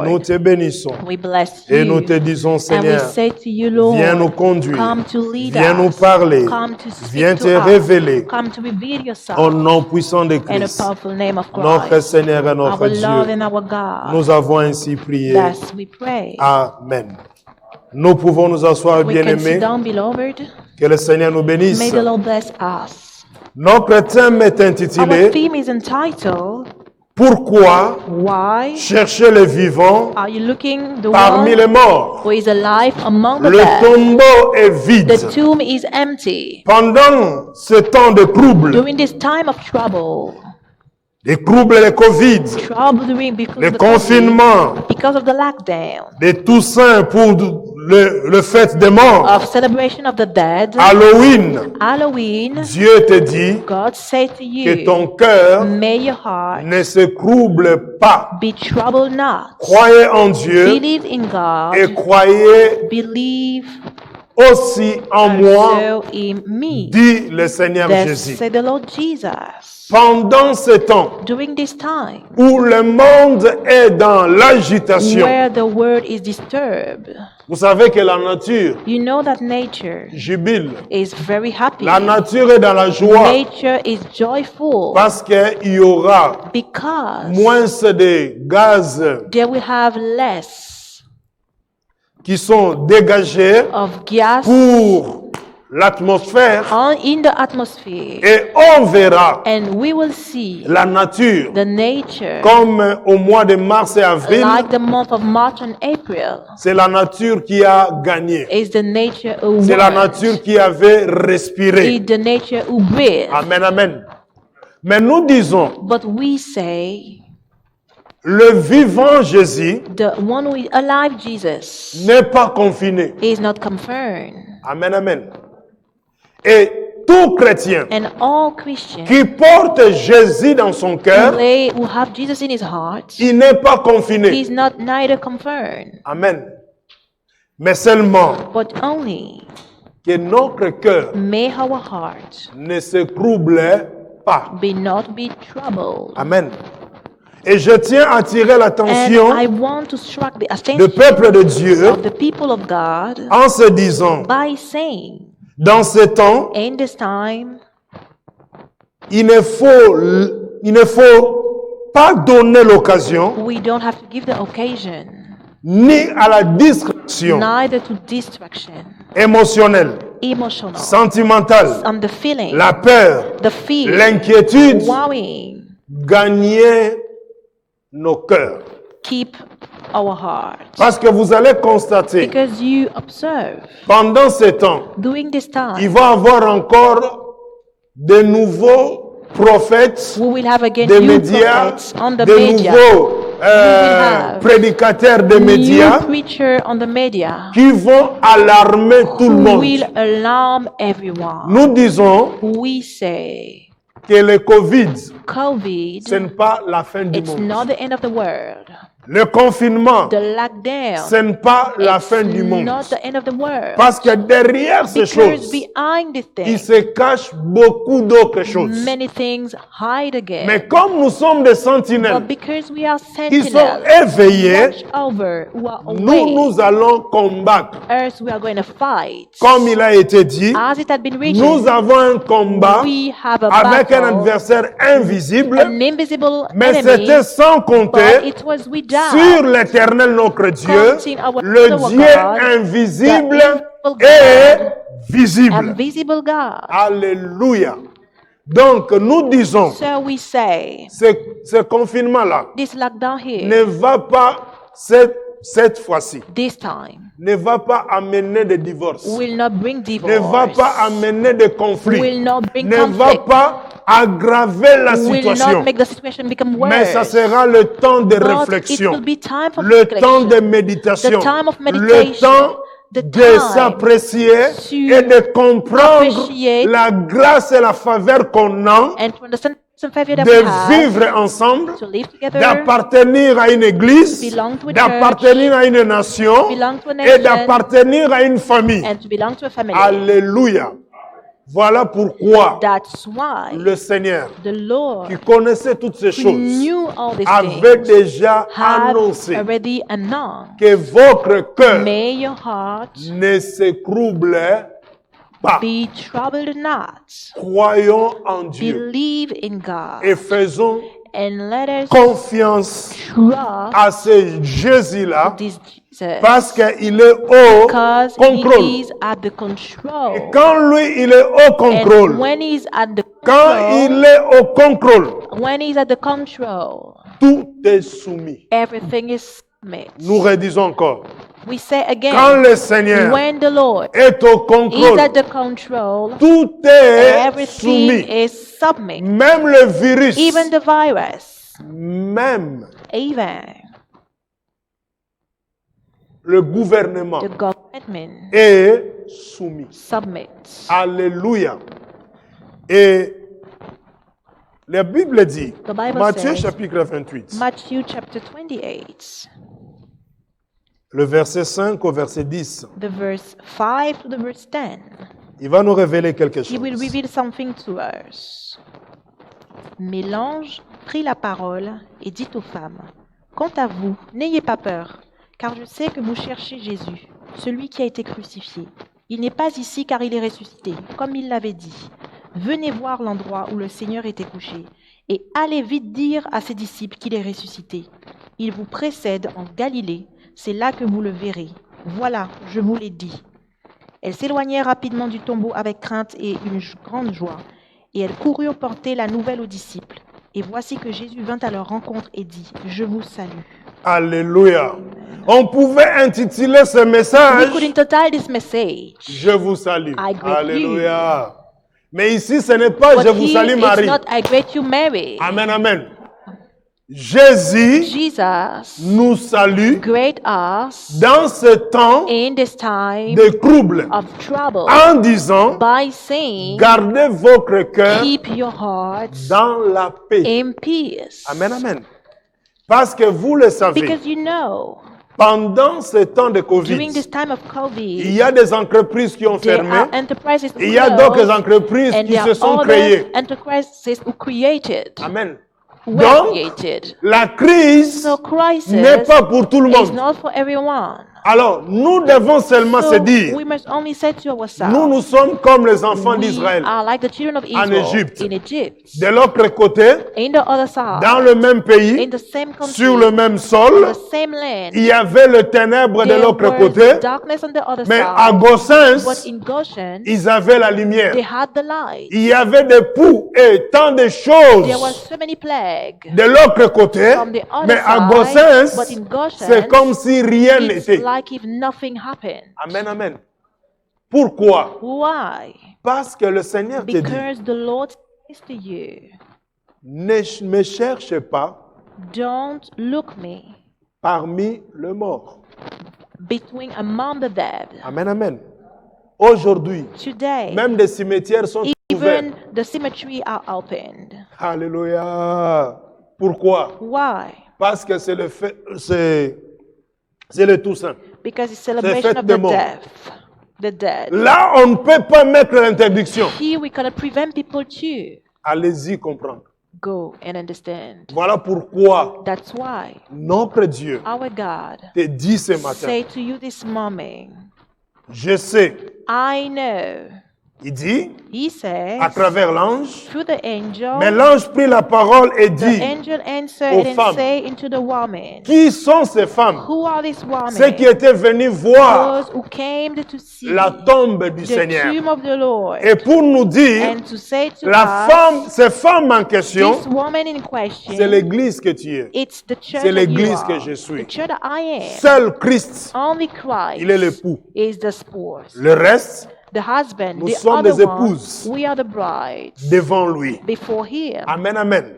Nous te bénissons. We bless Et you. nous te disons, And we Seigneur, say to you, Lord, viens nous conduire. come to lead Viens nous us. parler. Come to speak Viens to te us. révéler. Come to reveal yourself. Au nom puissant de In the Christ, powerful name of notre Christ. Seigneur et notre Our Lord Dieu, and our God. nous avons ainsi prié. Thus we pray. Amen. Nous pouvons nous asseoir, We can sit bien-aimés. down, beloved. Que le Seigneur nous bénisse. May the Lord bless us. Notre thème est Our intitulé theme is entitled, Pourquoi Why chercher le vivant are you looking the parmi one les morts? who is alive among the Le dead? tombeau est vide. The tomb is empty. Pendant ce temps de trouble, During this time of trouble, les troubles, les Covid, because le of the confinement, COVID, because of the lockdown, les Toussaint pour le fête des morts, of celebration of the dead, Halloween, Halloween, Dieu te dit God said to que you, ton cœur may your heart ne se trouble pas. be troubled not. Croyez en Dieu Believe in et God. croyez Believe aussi en moi, also in me. dit le Seigneur Thus Jésus. said the Lord Jesus. Pendant ce temps During this time, où le monde est dans l'agitation, where the world is disturbed, vous savez que la nature you know that nature jubile. is very happy. La nature est dans la joie Nature is joyful parce qu'il y aura because moins de gaz there will have less qui sont dégagés of gas pour l'atmosphère in the atmosphere, et on verra and we will see la nature the nature comme au mois de mars et avril. like the month of March and April. C'est la nature qui a gagné. Is the nature who C'est la won. nature qui avait respiré. Is the nature who breathed. Amen, amen. Mais nous disons, But we say le vivant Jésus the one who is alive, Jesus, n'est pas confiné. is not confirmed. Amen, amen. Et tout chrétien And all Christians qui porte Jésus dans son cœur, who have Jesus in his heart, il n'est pas confiné. is not neither confirmed, Amen. Mais seulement but only que notre cœur may our heart ne se trouble pas. not be troubled. Amen. Et je tiens à attirer And l'attention I want to strike the du attention peuple de Dieu of the people of God en se disant, by saying, dans ce temps, in this time, il ne faut pas donner l'occasion we don't have to give the occasion ni à la distraction neither to distraction, émotionnelle, emotional, sentimentale, on the feeling, la peur, the fear, l'inquiétude, worrying. gagner nos cœurs. Keep our heart. Parce que vous allez constater, Because you observe, pendant ce temps, during this il time, va y avoir encore de nouveaux prophètes, we will have again des new médias, prophets on the de media, nouveaux have prédicateurs des new médias preacher on the media, qui vont alarmer tout le who monde. will alarm everyone. Nous disons We say, que le Covid, COVID, ce n'est pas la fin du it's monde. not the end of the world. Le confinement, The lockdown, ce n'est pas la it's fin du monde. not the end of the world. Parce que derrière ces Because choses, behind this il thing, se cache beaucoup d'autres choses. many things hide again. Mais comme nous sommes des sentinelles, But because we are qui sont sentinels, éveillés, watch over, who are nous awake, allons combattre. else we are going to fight. Comme il a été dit, As it had been written, nous avons un combat we have a avec un battle, adversaire invisible, an invisible mais enemy, c'était sans but compter it was sur without l'Éternel notre Dieu, counting our le our Dieu God, invisible the invisible et God, visible. invisible God. Alléluia. Donc nous disons, So we say, ce confinement-là this lockdown here, ne va pas cette fois-ci, this time, ne va pas amener de divorce, will not bring divorce, ne va pas amener de conflit, will not bring ne va conflict, pas aggraver la will situation. not make the situation become worse. Mais ça sera le temps de But réflexion, it will be time for le temps de reflection, méditation, the time of le meditation, temps the de time s'apprécier to et de comprendre appreciate la grâce et la faveur qu'on a and to understand some favor that we de have, vivre ensemble, to live together, d'appartenir à une église, to belong to a d'appartenir à une nation belong to a et nation, d'appartenir à une famille. and to belong to a family. Alléluia. Voilà pourquoi That's why le Seigneur, the Lord, qui connaissait toutes ces who choses, knew all these avait things, déjà had annoncé already announced, que votre cœur may your heart ne se trouble pas. be troubled not. Croyons en Dieu Believe in God et faisons and let us confiance trust à ce Jésus-là this Jesus, parce qu'il est au because contrôle. He is at the Et control. quand lui, il est au And contrôle, when He's at the quand il control, est au contrôle, when He's at the control, tout est soumis. everything is submit. Nous redisons encore. We say Quand again, le Seigneur when the Lord est au is contrôle, at the control, tout est everything soumis. is submit. Même le virus, Even the virus, même even le gouvernement the government est soumis. submit. Alléluia. Et la Bible dit, The Bible Matthieu says, chapitre 28, Matthew chapter 28, le verset 5 au verset 10, the verse 5 to the verse 10. il va nous révéler quelque He will chose. reveal something to us. Mais l'ange prit la parole et dit aux femmes, « Quant à vous, n'ayez pas peur, car je sais que vous cherchez Jésus, celui qui a été crucifié. Il n'est pas ici car il est ressuscité, comme il l'avait dit. Venez voir l'endroit où le Seigneur était couché, et allez vite dire à ses disciples qu'il est ressuscité. Il vous précède en Galilée, c'est là que vous le verrez. Voilà, je vous l'ai dit. » Elles s'éloignèrent rapidement du tombeau avec crainte et une grande joie, et elles coururent porter la nouvelle aux disciples. Et voici que Jésus vint à leur rencontre et dit, « Je vous salue. » Alléluia. On pouvait intituler ce We message, could entitle this message, Je vous salue. I greet Alléluia. Mais ici, ce n'est pas Je but vous here salue it's Marie. not, I greet you Mary. Amen, amen. Jésus Jesus nous salue greet us dans ce temps in this time de trouble of trouble en disant, by saying, gardez votre cœur keep your hearts dans la paix. in peace. Amen, amen. Parce que vous le savez, Because you know, pendant ce temps de during Covid, this time of il COVID, y a des entreprises qui ont there fermé. are enterprises Il y a d'autres closed, entreprises and qui there se are sont other créées. enterprises who created, Amen. were Donc, created. la crise So crisis n'est pas pour tout le is monde. not for everyone. Alors, nous devons seulement se So dire, we must only say to ourselves, nous sommes comme les enfants we d'Israël. are like the children of En Israel Égypte. in Egypt, De l'autre côté, in the other side, dans le même in pays, the same country, sur le même on sol, the same land. il y avait le ténèbre de There l'autre was côté, darkness on the other mais à side, Gossens, but in Goshen, ils avaient la lumière. they had the light. Il y avait des poux et tant de There was choses so many plagues de l'autre côté, from the other mais à side, Gossens, but in Goshen, c'est comme si rien it's n'était. like if nothing happened. Amen, amen. Pourquoi? Why? Parce que le Seigneur te dit, Because the Lord says to you, ne me cherche pas don't look me parmi le mort. among the dead. Amen, amen. Aujourd'hui, Today, même des cimetières sont ouverts. even the cemetery are opened. Alléluia. Pourquoi? Why? Parce que c'est le fait, c'est le Toussaint. Because it's celebration fête of des the morts. the dead. Là, on ne peut pas mettre l'interdiction. Here we cannot prevent people to Allez-y comprendre. go and understand. Voilà pourquoi That's why notre Dieu our God te dit ce matin, say to you this morning, je sais, I know. il dit, He says, à travers l'ange, through the angel, mais l'ange prit la parole et the dit, angel answered aux and femmes, say into the woman, qui sont ces femmes? who are these Ceux qui women? étaient venus voir Those who came to see la tombe du the Seigneur. tomb of the Lord, Et pour nous dire, and to say to la us, femme, ces femmes en question, this woman in question, c'est l'église que tu es. it's the church C'est that you l'église are, que je suis. the church that I am. Seul Christ, Only Christ il est l'époux. is the spouse. Le reste, The husband, nous the sommes other des one, épouses. we are the brides devant lui. before him. Amen, amen.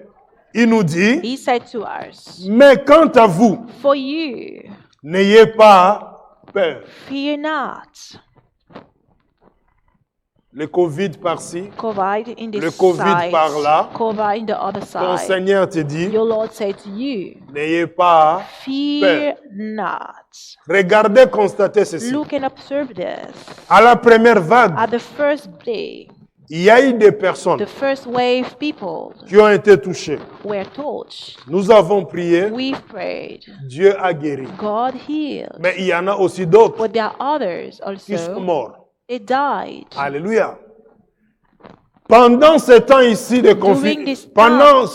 Il nous dit, He said to us, mais quant à vous, for you, n'ayez pas peur. fear not. Le Covid par-ci, COVID in this Le Covid side, par là. COVID in the other ton side. Seigneur te dit, Your Lord said to you, n'ayez pas. fear not. Regardez, constatez ceci. Look and observe this. À la première vague, At the first day, il y a eu des personnes the first wave people qui ont été touchées. were touched. Nous avons prié, We've prayed. Dieu a guéri. God healed. Mais il y en a aussi d'autres But there are others qui sont also. morts. They died. Alléluia. Pendant ce temps ici de During this time, pendant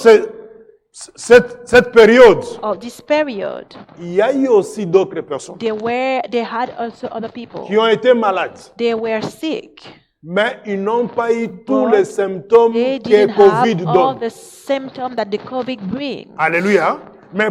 cette période, of this period, il y a eu aussi d'autres personnes they had also other people. qui ont été malades. They were sick. Mais ils n'ont pas eu tous But les symptômes They que didn't COVID have all donne. the symptoms that the COVID brings. Alléluia. Mais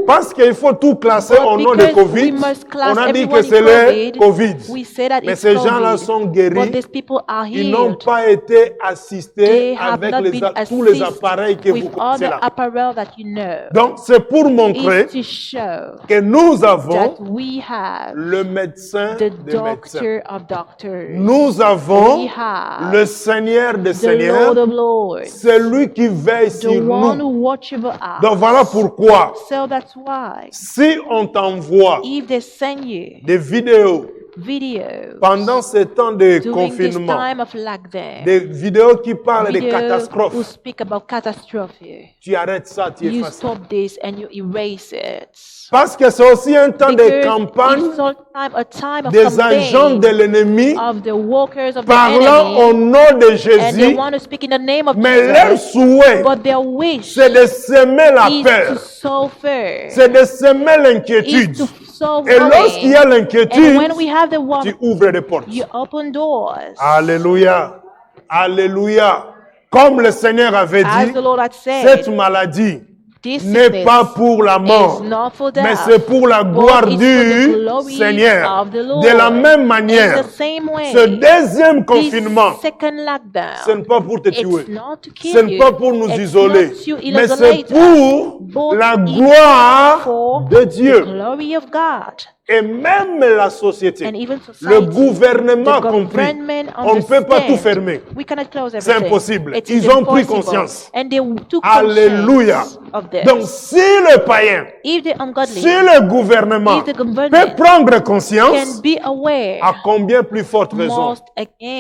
parce qu'il faut tout classer But au nom de because Covid, we must class on a dit everyone que c'est in le Covid. we say that Mais it's ces gens-là COVID. sont guéris. But these people are Ils n'ont healed. pas été assistés They have avec not been tous les assisted appareils que vous with all connaissez the là. apparel that you know. Donc, c'est pour montrer Is to show que nous avons that we have le médecin the des médecins. doctor of doctors. Nous avons We have le Seigneur des the Seigneurs, Lord of Lords. c'est lui qui veille The sur one nous. who watch over us. Donc voilà pourquoi, So that's why si on t'envoie if they send you des vidéos videos pendant ce temps de during this confinement, time of lockdown, des vidéos qui parlent de videos who catastrophes, speak about catastrophe, tu arrêtes ça, tu you effaces ça. stop this and you erase it. Parce que c'est aussi un temps de Because campagne it's a time of des agents de campaign l'ennemi of the workers of the parlant au enemy, nom de and they Jésus, want to speak in the name of mais leur Jesus, souhait, but their wish c'est de semer la is to peur, sow fear, c'est de semer is l'inquiétude. to sow Et lorsqu'il y worry. a And l'inquiétude, when we have the tu one, ouvres des portes. you open doors. Alléluia. Alléluia. Comme le Seigneur avait As dit, the Lord had cette said, maladie this n'est sickness pas pour la mort, is not for mais death, c'est pour la gloire but it's for the du glory Seigneur. of the Lord. De la même In manière, the same way, ce deuxième this confinement, second ce lockdown, n'est pas pour te tuer, it's not to ce kill n'est you, pas pour nous it's isoler, not to mais c'est isolate us, pour but la it's gloire for de the Dieu. glory of God. Et même la société, And even le society, gouvernement the compris, government on ne peut pas tout understand. fermer. We cannot close C'est everything. impossible. It Ils is ont pris impossible. conscience. And they took Alléluia. conscience of this. Donc, si le païen, If the ungodly si le gouvernement if the government peut prendre can conscience, be aware, à combien plus forte raison most again,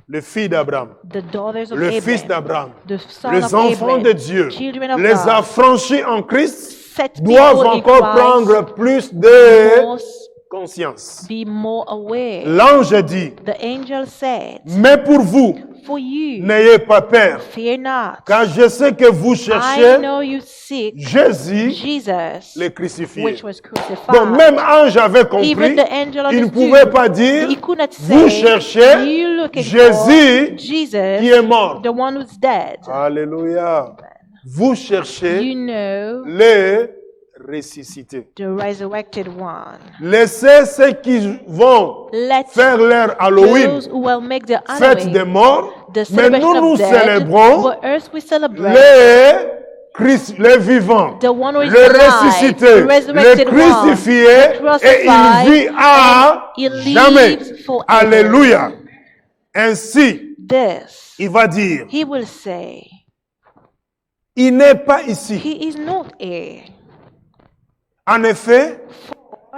le fils d'Abraham, the daughters of le Abraham, fils d'Abraham, the son les of enfants Abraham, de Dieu, children of les God, affranchis en Christ, set doivent people in encore Christ, prendre plus de must conscience. be more aware. L'ange dit, The angel said, mais pour vous, for you, n'ayez pas peur, fear not. car je sais que vous I cherchez know you seek Jésus, Jesus, le crucifié. which was crucified. Donc même ange avait compris, Even the angel il ne understood. pouvait pas dire, He could not vous say, cherchez you looking Jésus for Jesus, qui est mort. the one who's dead. Alléluia. Vous cherchez You know les ressuscités. the resurrected one. Laissez ceux qui vont Let faire leur Halloween, those who will make their fête des Halloween, morts, the mais nous celebration nous of dead, célébrons but us we celebrate les vivants, the one who is le alive, ressuscité, the le resurrected crucifié, one, the et crucified, il vit à and he jamais. lives forever. Alléluia. Ainsi, This, il va dire, he will say, il n'est pas ici. he is not here. En effet,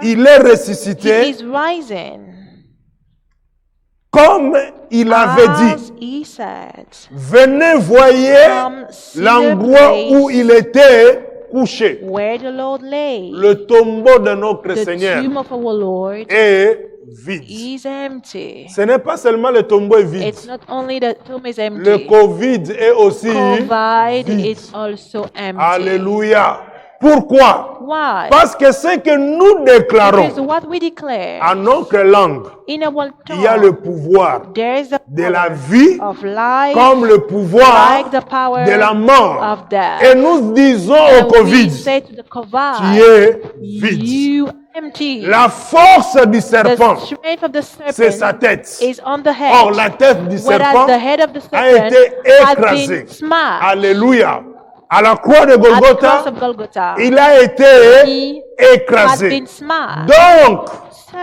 il est He ressuscité is rising. comme il avait dit. As he said, Venez voyez come see the l'endroit où place il était couché. where the Lord lay. Le tombeau de notre The Seigneur tomb of our Lord est vide. is empty. Ce n'est pas seulement le tombeau est vide. It's not only the tomb is Le empty. Covid est aussi COVID vide. is also empty. Alléluia. Pourquoi? Why? Parce que ce que nous Because déclarons what we declare en notre langue, in our il y a le tongue, pouvoir there is a de la power vie of life, comme le pouvoir like the power de la mort. of death. Et nous disons And au we Covid, say to the tu COVID, es vide. you empty. La force du The serpent, strength of the c'est sa serpent tête. is on the Or, head, la tête du serpent whereas the head of the a serpent été has écrasée. been smashed. Alléluia. À la croix de At the cross Golgotha, of Golgotha, il a été he has écrasé. been smashed. Donc, So,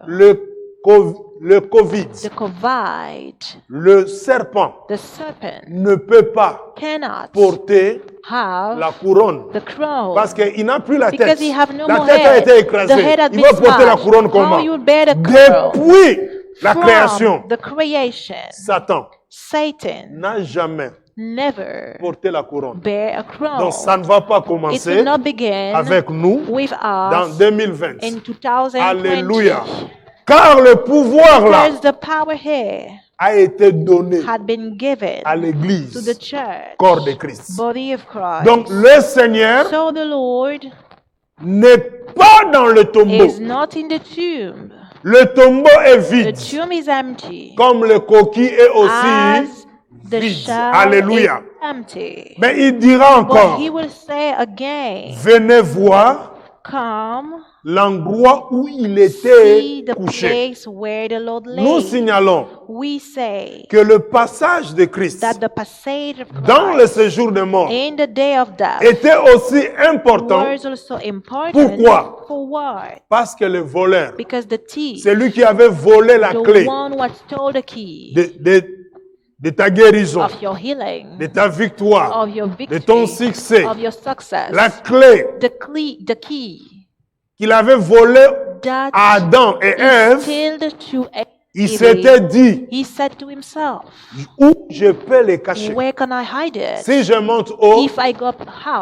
le Covid, the COVID, le serpent the serpent, ne peut pas cannot porter have la couronne. the crown Parce qu'il n'a plus la tête. because he have no La more tête a head. été The écrasée. head had Il been va porter la smashed. couronne How comment? you bear the crown? Depuis la from création, the creation, Satan Satan n'a jamais never porté la couronne. bear a crown. Donc ça ne va pas It commencer will not begin avec nous with dans us 2020. in 2020. Alléluia. Car le pouvoir là Because the power here a été donné had been given à to the l'Église, church, corps de Christ. body of Christ. Donc le Seigneur So the Lord n'est pas dans le tombeau. is not in the tomb. Le tombeau est The vide, tomb is empty, comme le coquille est aussi as the vide. shell Alléluia. is empty. Mais il dira But encore, he will say again, venez voir come, l'endroit où il see était the couché. place where the Lord Nous lay. signalons We say que le passage de Christ that the passage of dans le Christ séjour de mort in the day of death était aussi important was also important. Pourquoi? For what? parce que le voleur, Because the thief, c'est lui qui avait volé la the clé one who had stole the key de ta guérison, of your healing, de ta victoire, of your de victory, ton succès, of your success, la clé the key qu'il avait volée that à Adam et he Ève, stilled to il Eve. s'était dit, He said to himself, où je peux les cacher? where can I hide it? Si je monte haut, If I go up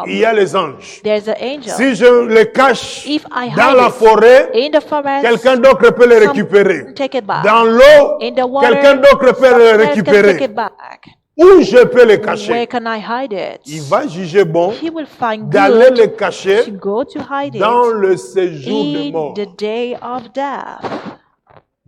il y a high, les anges. there's an angel. Si je les cache If I dans hide la it forêt, in the forest, quelqu'un d'autre peut les some récupérer. take it back. Dans l'eau, In the water, quelqu'un d'autre peut someone les else can take récupérer. it back. Où je peux les Where cacher? can I hide it? Il va juger bon He will find d'aller good les cacher to go to hide dans it le séjour de in mort. the day of death.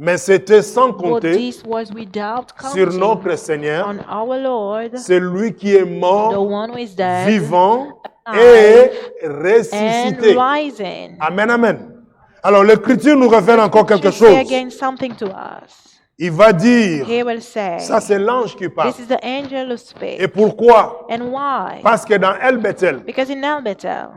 Mais c'était sans But compter this was without sur counting notre Seigneur, on our Lord, celui qui est the mort, one who is dead vivant et alive, and ressuscité. rising. Amen, amen. Alors l'Écriture nous révèle encore quelque Should say chose. again something to us. Il va dire, He will say, ça c'est l'ange qui parle. this is the angel who Et speaks. pourquoi? And why? Parce que dans El Bethel, Because in El Bethel,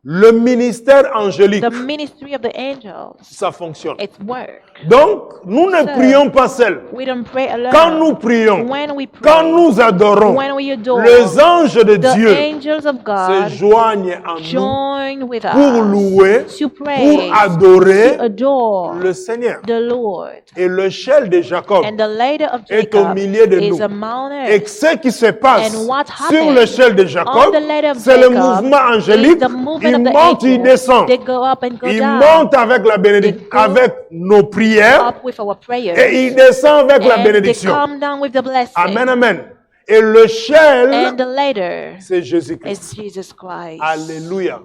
le ministère angélique, the ministry of the angels, ça fonctionne. it's work. Donc, nous ne prions pas seuls. We don't pray alone. Quand nous prions, When we quand pray, nous adorons, when we adore, les anges de the Dieu angels of se God joignent en nous join with pour us louer, to pour praise, adorer to adore le Seigneur. the Lord. Et le chêle de Jacob And the ladder of est au Jacob milieu de is nous. among Et us. ce qui se passe And what sur happened le chêle de On Jacob, the ladder of c'est le Jacob mouvement is angélique. the movement Il of the monte, il angels. descend. They go up and go Il down. monte avec la bénédiction, They go avec nos prières, up with our prayers. et il descend avec la And they bénédiction. come down with the blessing. Amen, amen. Et le chêle, And the ladder c'est is Jésus-Christ. Jesus Christ. Alléluia.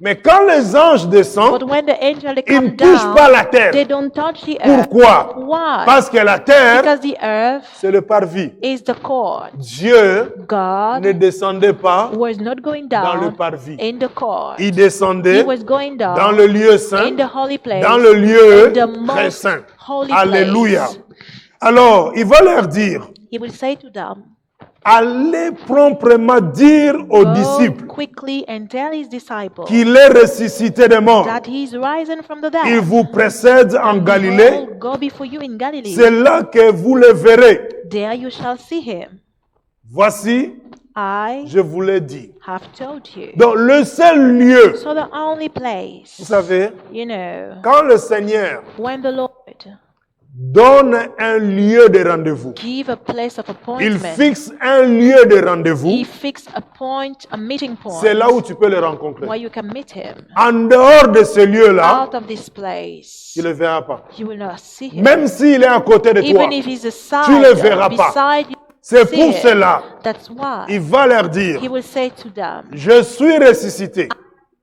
Mais quand les anges But descendent, when the angel they ils ne come touchent pas down, la terre. they don't touch the earth. Pourquoi? Why? Parce que la terre, Because the earth c'est le parvis. is the court. Dieu ne God descendait pas was not going dans le down parvis. in the court. Il He descendait was going down dans le lieu saint, in the holy place, dans le lieu in the très most saint. holy Alléluia. place. Alors, il va leur dire, He will say to them, allez promptement dire aux go disciples quickly and tell his disciples qu'il est ressuscité des morts. that he is risen from the Il dead. vous précède en He Galilée. will go before you in Galilee. C'est là que vous le verrez. There you shall see him. Voici, I je vous l'ai dit. have told you. Donc, le seul lieu, So the only place, vous savez, you know, quand le Seigneur when the Lord donne un lieu de rendez-vous, give a place of il appointment, fixe un lieu de rendez-vous, he fixed a meeting point c'est là où tu peux le rencontrer. where you can meet him. En dehors de ce lieu-là, Out of this place, tu ne le verras pas. you will not see him. Même s'il est à côté de toi, Even if he's aside, tu le verras pas. beside you, c'est see pour him. cela, That's why il va leur dire, he will say to them, je suis ressuscité.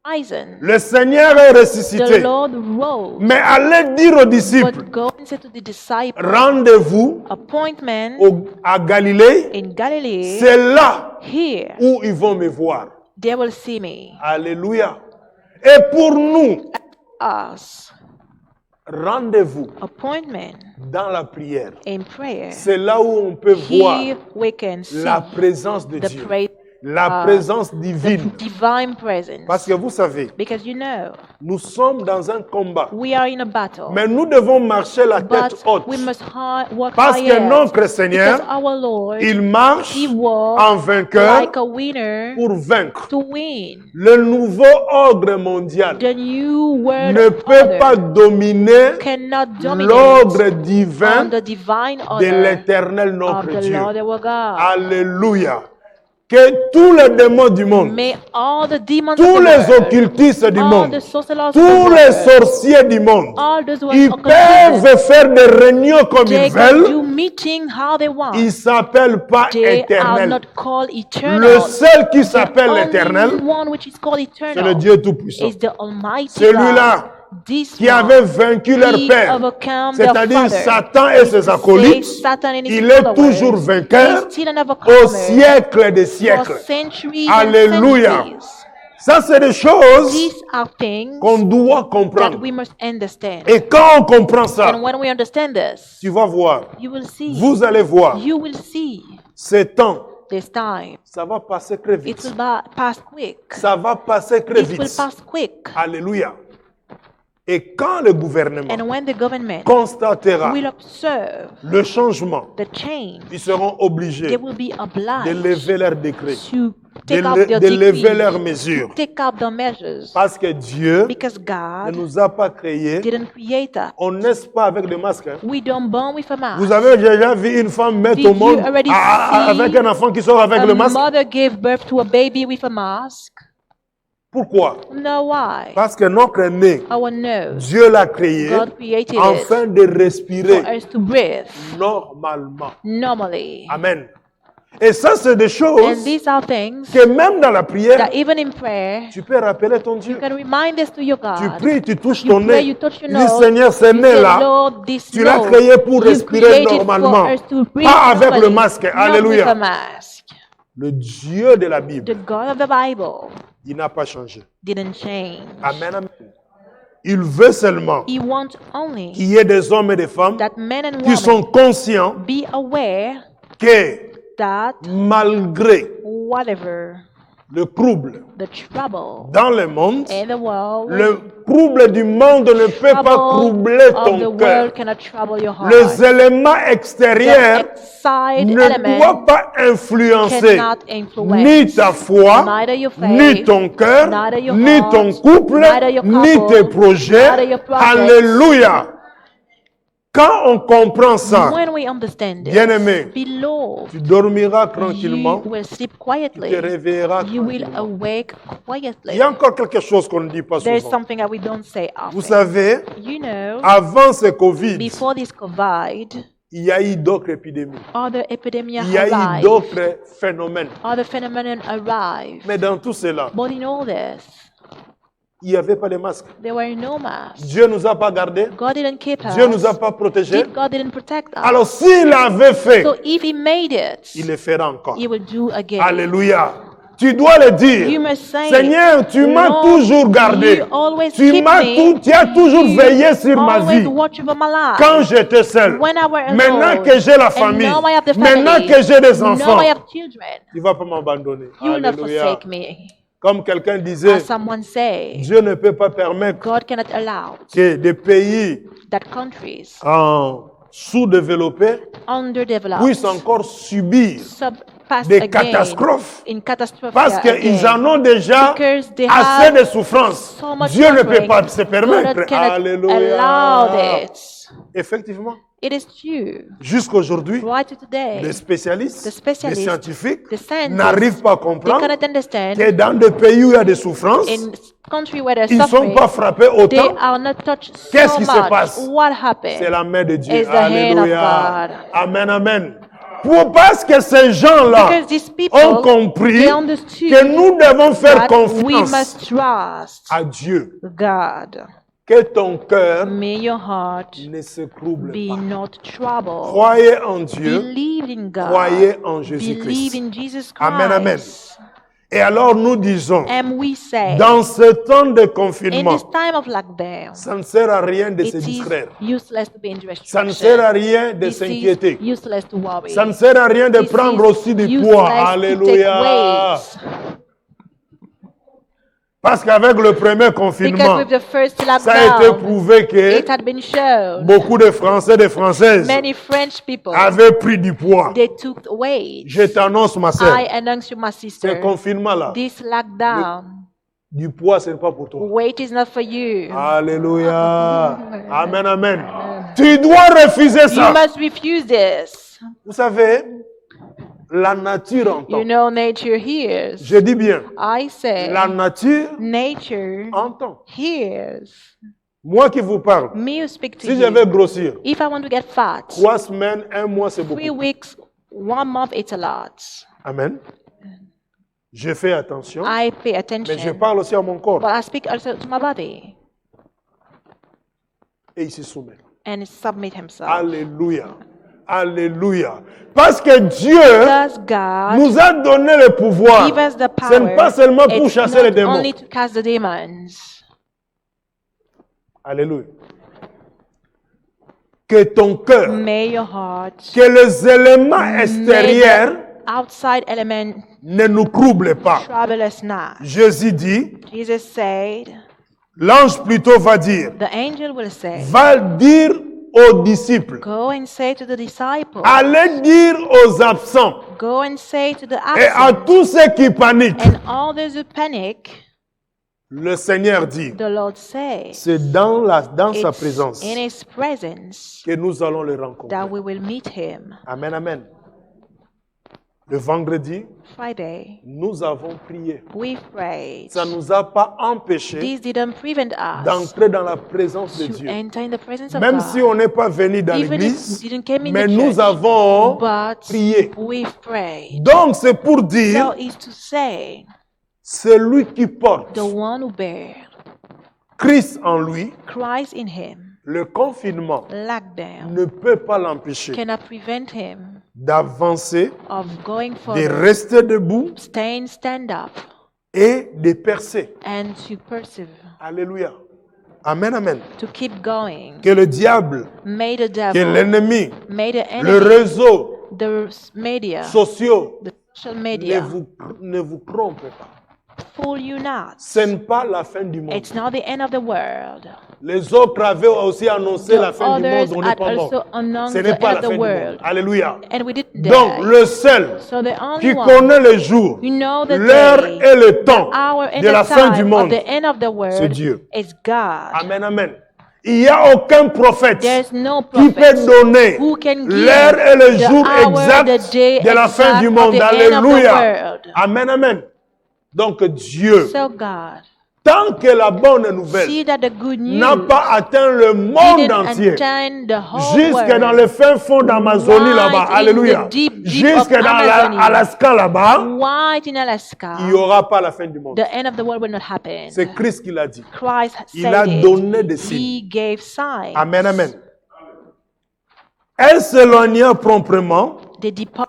Risen, Le Seigneur est the ressuscité. Lord rose. Mais allez dire aux disciples, But go and say to the disciples, rendez-vous appointment à Galilée, in Galilee, c'est là here, où ils vont me voir. they will see me. Alléluia. Et pour nous, Us, rendez-vous appointment dans la prière. in prayer. C'est là où on peut voir Here we can see la présence de the Dieu. praise. la présence divine. the divine presence. Parce que vous savez, Because you know, nous sommes dans un combat. we are in a battle. Mais nous devons marcher la tête But haute. we must work Parce que higher. notre Seigneur, Because our Lord, il marche He walks en vainqueur like a winner pour vaincre. to win. Le nouveau ordre mondial The new world ne peut order pas dominer cannot dominate l'ordre on divin the divine de order l'Éternel of notre the Dieu. Lord our God. Alléluia. Que tous les démons du monde, May all the demons tous of the les world, occultistes du all monde, the sorcerers of tous the les world, sorciers du monde, all those who are ils occultism, peuvent faire des réunions comme they ils can veulent. do meeting how they want. Ils ne s'appellent pas They are éternels. not called Le eternal. seul qui The s'appelle only l'éternel, one which is called c'est le eternal Dieu Tout-Puissant. is the Almighty Celui-là God. This qui one, avait vaincu leur he père, overcome their c'est-à-dire father. Satan et ses acolytes. Satan and his Il est followers. toujours vainqueur He's still an au overcomer siècle des for siècles. centuries Alléluia. and centuries. Ça, c'est des choses These are things qu'on doit that comprendre. we must understand. Et quand on comprend ça, And when we understand this, tu vas voir, you will see. vous allez voir, You will see ces temps, this time. ça va passer très It vite. will pass quick. Ça va passer très It will vite. pass quick. Alléluia. Et quand le gouvernement And when the government constatera will observe le changement, the change, ils seront they obligés will be de obliged lever leurs décrets, to take up their de lever decrees, leurs mesures. to take up the measures. Parce que Dieu Because ne God nous a pas créés. didn't create us. On n'est pas avec des masques. Hein. We don't born with a mask. Vous avez déjà vu une femme mettre Did au monde you already avec see un enfant qui sort avec A le masque? mother gave birth to a baby with a mask. Pourquoi? No, why? Parce que notre nez, Our nose. Dieu l'a créé God created afin it de for respirer us to breathe normalement. normally. Amen. Et ça, c'est des And choses these are things que même dans la prière, that even in prayer, tu peux rappeler ton Dieu. you can remind this to your Tu God. pries, tu touches You ton pray, nez. you touch your Tu dis, nose. Seigneur, ce You say, nez-là, Lord, this tu l'as nose, créé pour you respirer created normalement, for us to breathe pas avec le normally, masque. not Alléluia. with a mask. Le Dieu de la Bible, The God of the Bible il n'a pas changé. didn't change. Amen, amen. Il veut seulement He wants only qu'il y ait des hommes et des femmes that men and qui sont women conscients be aware que that malgré whatever le trouble the trouble dans le monde, in the world, le trouble du monde ne peut pas troubler of the ton cœur. world cannot trouble your heart. Les éléments The extérieurs outside ne element doivent pas influencer cannot influence ni ta foi, neither your faith, ni ton cœur, neither your ni heart, ton couple, neither your ni couple, tes projets. neither your projects. Alléluia. Quand on comprend ça, When we understand this, bien-aimé, beloved, tu dormiras you tranquillement, will sleep tu quietly. te réveilleras You will tranquillement. awake Il quietly. y a encore quelque chose qu'on ne dit pas There's souvent. something that we don't say Vous often. savez, You know, avant ce Covid, before this COVID, il y a eu d'autres épidémies. other epidemics Il y a eu arrived, d'autres phénomènes. other phenomena arrived. Mais dans tout cela, But in all this, il n'y avait pas de masque. there were no masks. Dieu ne nous a pas gardés. God didn't keep us. Dieu ne nous a pas protégés. God didn't protect us. Alors s'il avait fait, So if He made it, il le fera encore. He will do again. Alléluia. Tu dois le You dire. must say, Seigneur, tu m'as Lord, toujours gardé. you always Tu keep m'as me. tu as toujours You veillé sur ma always vie. watch over my life. Quand j'étais seul. When I was Maintenant alone. que j'ai la And famille. now I have the Maintenant family. que j'ai des Now enfants. I have children. Tu ne vas pas m'abandonner. You will not Alléluia. forsake me. Comme quelqu'un disait, As someone say, Dieu ne peut pas permettre God cannot allow que des pays that countries en sous-développés underdeveloped puissent encore subir surpass des again catastrophes. in catastrophe Parce qu'ils en ont déjà because they assez have de souffrance. so much Dieu ne peut suffering. pas se permettre. God cannot Alléluia. allow it. Effectivement, It is true. jusqu'aujourd'hui, Right to today, les spécialistes, The specialists, les scientifiques the scientists, n'arrivent pas à they comprendre cannot understand que dans des pays où il y a des souffrances, in country where they're ils ne sont suffering, pas frappés they autant. are not touched Qu'est-ce so qui se much. passe? What C'est happened? la main de Dieu. It's the hand of Alléluia. God. Amen, amen. Parce que ces gens-là Because these people, ont compris they understood que nous devons faire that we confiance must trust à Dieu. God. Que ton cœur May your heart ne se trouble be pas. not troubled. Croyez en Dieu. Believe in God. Croyez en Believe Jésus-Christ. in Jesus Christ. Amen, amen. Et alors nous disons, And we say, dans ce temps de in confinement, this time of lockdown, ça ne sert à rien de se it is distraire. useless to be in Ça ne sert à distraction. rien de It s'inquiéter. is useless to worry. Ça ne sert à rien de This prendre is aussi du useless poids. to take Alléluia. weight. Parce qu'avec le premier Because confinement, with the first ça a été lockdown, prouvé que it had been shown beaucoup de Français, de Françaises many French people, avaient pris du poids. they took weight. Je t'annonce, ma sœur, I announce you, my ce sister, confinement-là, this lockdown, du poids, ce n'est pas pour toi. weight is not for you. Alléluia. Amen, amen. Tu dois refuser You ça. must refuse this. Vous savez, la nature You entend. know, nature hears. Je dis bien, I say, la nature nature entend. hears. Moi qui vous parle, Me who speak to si je vais you, grossir, if I want to get fat, 3 semaines, 1 mois, c'est 3 beaucoup. weeks, 1 month, it's a lot. Amen. Je fais attention, I pay mais je attention, parle aussi à mon corps. but I speak also to my body Et il se soumet. and submit himself. Alléluia. Alléluia. Parce que Dieu Because God nous a donné le pouvoir. give us the Ce n'est pas power. seulement pour It's chasser les not démons. only to cast the demons. Alléluia. Que ton cœur, May your heart, que les éléments may extérieurs the outside element ne nous troublent pas. trouble us not. Jésus dit, Jesus said, l'ange plutôt va dire, the angel will say, va dire aux disciples, go and say to the disciples, allez dire aux absents go and say to the et à absent, tous ceux qui paniquent. and all those who panic, Le Seigneur dit, the Lord says, c'est dans sa it's présence in His presence que nous allons le rencontrer. that we will meet Him. Amen, amen. Le vendredi, Friday, nous avons prié. we prayed. Ça ne nous a pas empêché This didn't prevent us d'entrer dans la présence de to Dieu. enter in the presence of Même God. si on n'est pas venu dans Even if l'église, we didn't come in mais the nous church, avons but prié. we've prayed. Donc c'est pour dire, So is to say, celui qui porte the one who bears Christ en lui, Christ in him, le confinement lockdown, ne peut pas l'empêcher cannot prevent him d'avancer, of going de forward, rester debout stand up, et de percer. and to persevere, Alléluia. Amen, amen. to keep going. Que le diable, May the que devil, l'ennemi, may the le enemy, réseau the media, sociaux the social ne media, vous trompez pas. fool you not. Ce n'est pas la fin du monde. It's not the end of the world. Les autres avaient aussi annoncé The la fin du others monde, on n'est had pas mort. also announced Ce the n'est pas end la of fin the du monde. world. Alléluia. And we didn't Donc, die. le seul So the only qui one connaît le jour, who know the l'heure day, et le temps hour and de la the fin du time of monde, the end of the c'est world Dieu. is God. Amen, amen. Il n'y a aucun prophète There's no qui peut prophet donner who can give l'heure et le the jour hour, exact the day de la fin exact du of monde. the end of the Alléluia. world. Amen, amen. Donc Dieu, So God, tant que la bonne nouvelle see that the good n'a news pas atteint le monde didn't entier, attain the whole jusque world, dans le fin fond d'Amazonie Right là-bas, in alléluia, the deep, deep jusque of dans Amazonie. l'Alaska là-bas, White in Alaska, il n'y aura pas la fin du monde. the end of the world will not happen. C'est Christ qui l'a dit. Christ Il a said donné it. des signes. He gave signs. Amen, amen. Elle s'éloigna promptement They depart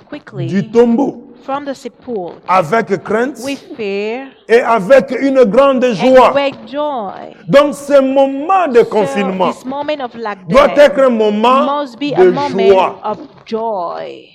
quickly du tombeau from the sepulchre avec crainte with fear et avec une grande and joie. great joy. Donc ce moment de confinement So this moment of doit être un lockdown moment must be a de moment joie. of joy.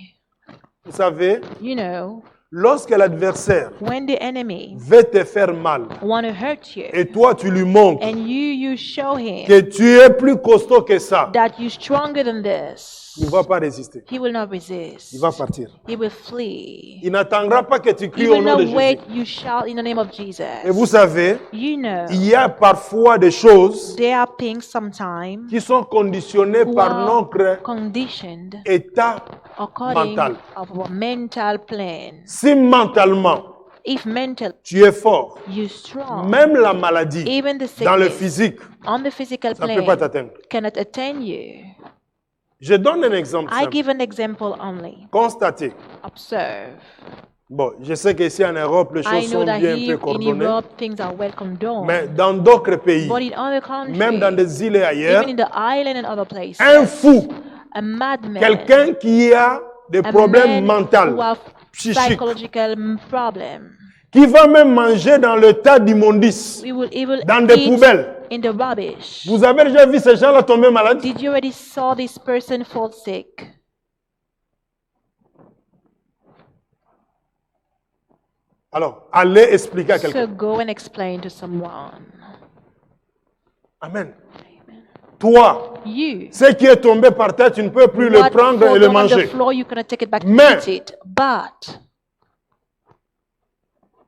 Vous savez, You know, lorsque l'adversaire when the enemy veut te faire mal want to hurt you et toi tu lui montres and you show him que tu es plus costaud que ça, that you're stronger than this, il ne va pas résister. he will not resist. Il va partir. He will flee. Il n'attendra pas que tu He cries au will nom de not wait. Jésus. You shout in the name of Jesus. Et vous savez, You know, il y a parfois des choses there are things sometimes qui sont conditionnées who par are notre conditioned état according mental. of our mental plan. Si mentalement If mental tu es fort, you're strong, même la maladie even the dans le sickness physique, on the physical ça ne peut pas plane t'atteindre. cannot attain you. Je donne un exemple I simple. give an example only. Constatez. Observe. Bon, je sais qu'ici en Europe, les I choses know sont that bien un here peu in coordonnées. Europe things are well condoned. Mais dans d'autres pays, But in other countries, même dans des îles et ailleurs, even in the island and other places, un fou, a madman, quelqu'un qui a des a problèmes man who mentaux, have psychique, psychological problem. qui va même manger dans le tas d'immondices, We will even dans des eat poubelles. in the rubbish. Vous avez déjà vu ces gens-là tomber malades? Did you already saw this person fall sick? Alors, allez expliquer à So quelqu'un. go and explain to someone. Amen. Toi, You, ce qui est tombé par terre, tu ne peux plus le what prendre et fall le down on the manger. floor, you cannot take it back and Mais- eat it. But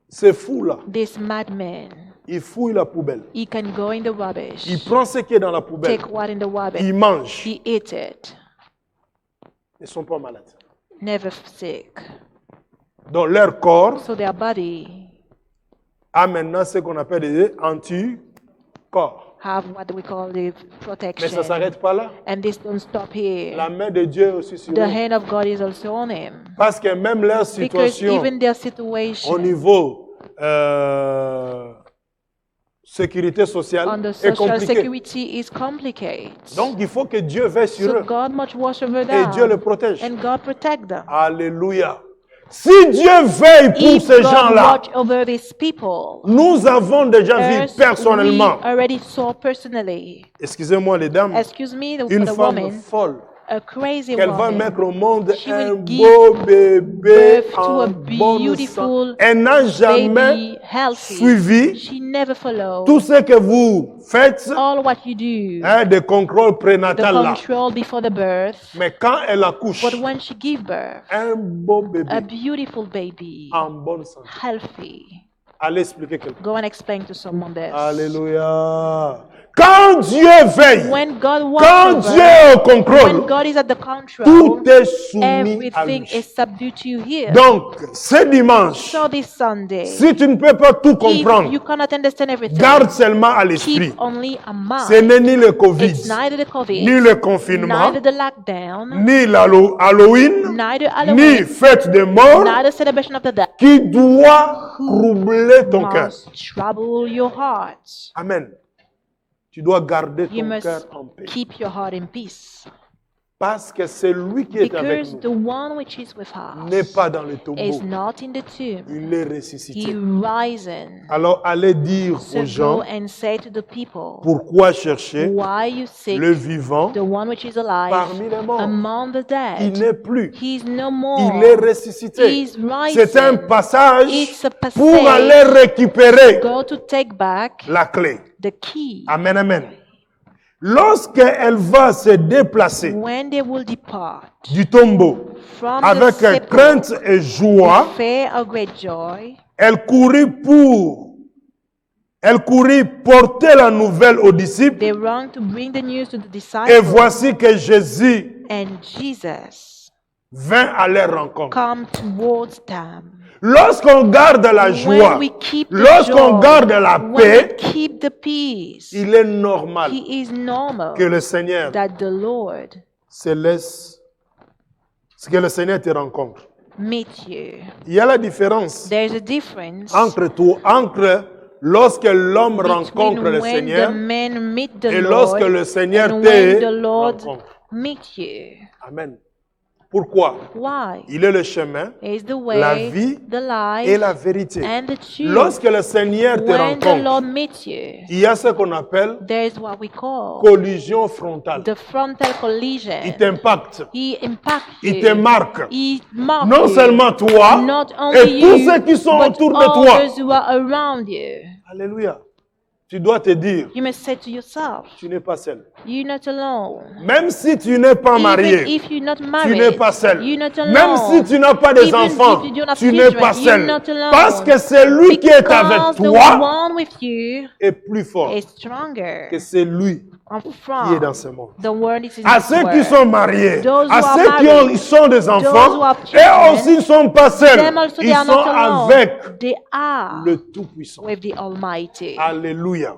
C'est fou là. this madman, Il fouille la poubelle. he can go in the Il rubbish, prend ce qui est dans la poubelle. take what in the rubbish, Il mange. he eat it, Ils ne sont pas malades. never sick. Donc leur corps So their body a maintenant ce qu'on appelle des anticorps. have what we call the Mais protection. ça ne s'arrête pas là. And this don't stop here. La main de Dieu est aussi sur The eux. hand of God is also on him. Parce que même leur Because situation even their au situation niveau sécurité sociale on the est social compliquée. security is complicated. Donc il faut que Dieu veille sur So eux God must watch over et Dieu les them protège. and God protect them. Alléluia. Si Dieu veille pour If ces God gens-là, watch over these people, nous avons déjà vu as personnellement, we already saw personally. excusez-moi les dames, Excuse me, une the femme woman, folle a crazy qu'elle va woman, mettre au monde She un will give beau bébé birth to en a bonne beautiful santé. Elle n'a jamais baby, healthy. suivi She never followed tout ce que vous faites, all what you do, des contrôles the prénatals là. control before the birth. Mais quand elle accouche, But when she give birth, un beau bébé a beautiful baby, en bonne santé. healthy. Allez expliquer quelqu'un. Go and explain to someone this. Alléluia. Quand Dieu veille, When God quand watches Dieu est au when contrôle, God is at the control, tout est soumis à everything lui. is subdued to you here. Donc, ce dimanche, So this Sunday, si tu ne peux pas tout if you comprendre, cannot understand everything, garde seulement à l'esprit. keep only a Ce mind. n'est ni le Covid, It's neither the COVID, ni le confinement, neither the lockdown, ni Halloween, neither ni Halloween, fête des morts neither celebration of the dead qui doit troubler ton cœur. must trouble your heart. Amen. Tu dois garder You ton must cœur en paix. keep your heart in peace. Parce que c'est lui qui est avec Because nous. the one which is with N'est us pas dans le is tombeau. not in the tomb. Il est He ressuscité. risen. Alors allez dire So aux go gens and say to the people, pourquoi chercher why you seek le vivant the one which is alive parmi les morts. among the Il dead. n'est plus. He is no more. Il est ressuscité. He is C'est un rising. passage It's a pour passage. aller récupérer Go to take back la clé. the key. Amen, amen. Lorsqu'elle va se déplacer When they will depart du tombeau from the avec sepulchre, crainte et joie, fear or great joy, elle courut porter la nouvelle aux disciples. they run to bring the news to the Et disciples. voici que Jésus And Jesus vint à leur rencontre. come towards them. Lorsqu'on garde la joie, When we keep the lorsqu'on joy, garde la when paix, we keep the peace, il est normal he is normal que le Seigneur that the Lord se laisse, que le Seigneur te rencontre. meet you. Il y a la différence There's a difference entre lorsque l'homme rencontre between le when the Seigneur man meet the et Lord lorsque le Seigneur and when the te Lord rencontre. meet you. Amen. Pourquoi? Why? Il est le chemin Is the la way, vie the life, et la vérité. and the truth. Lorsque le Seigneur te When the rencontre, Lord meets you, il y a ce qu'on appelle there is what we call collision frontale. the frontal collision. Il t'impacte, He impacts il you. te marque. He marks Non you. seulement toi, Not only et tous you, ceux qui sont but autour de all toi. those who are around you. Alléluia. Tu dois te dire, You must say to yourself, tu n'es pas seul. you're not alone. Même si tu n'es pas Even marié, if you're not tu married, n'es pas seul. you're not alone. Même si tu n'as pas des Even enfants, if you don't have tu n'es children, pas you're seul. not alone. Parce que c'est lui qui est avec Because the toi one with you est plus fort is stronger. que c'est lui I'm qui est dans from ce monde. the word is in À this ceux qui word. sont mariés, Those à who are ceux qui married, sont des who enfants, have et children, aussi ne sont pas seuls. Them also they Ils are sont not alone. avec They are le Tout-Puissant. with the Almighty. Alléluia.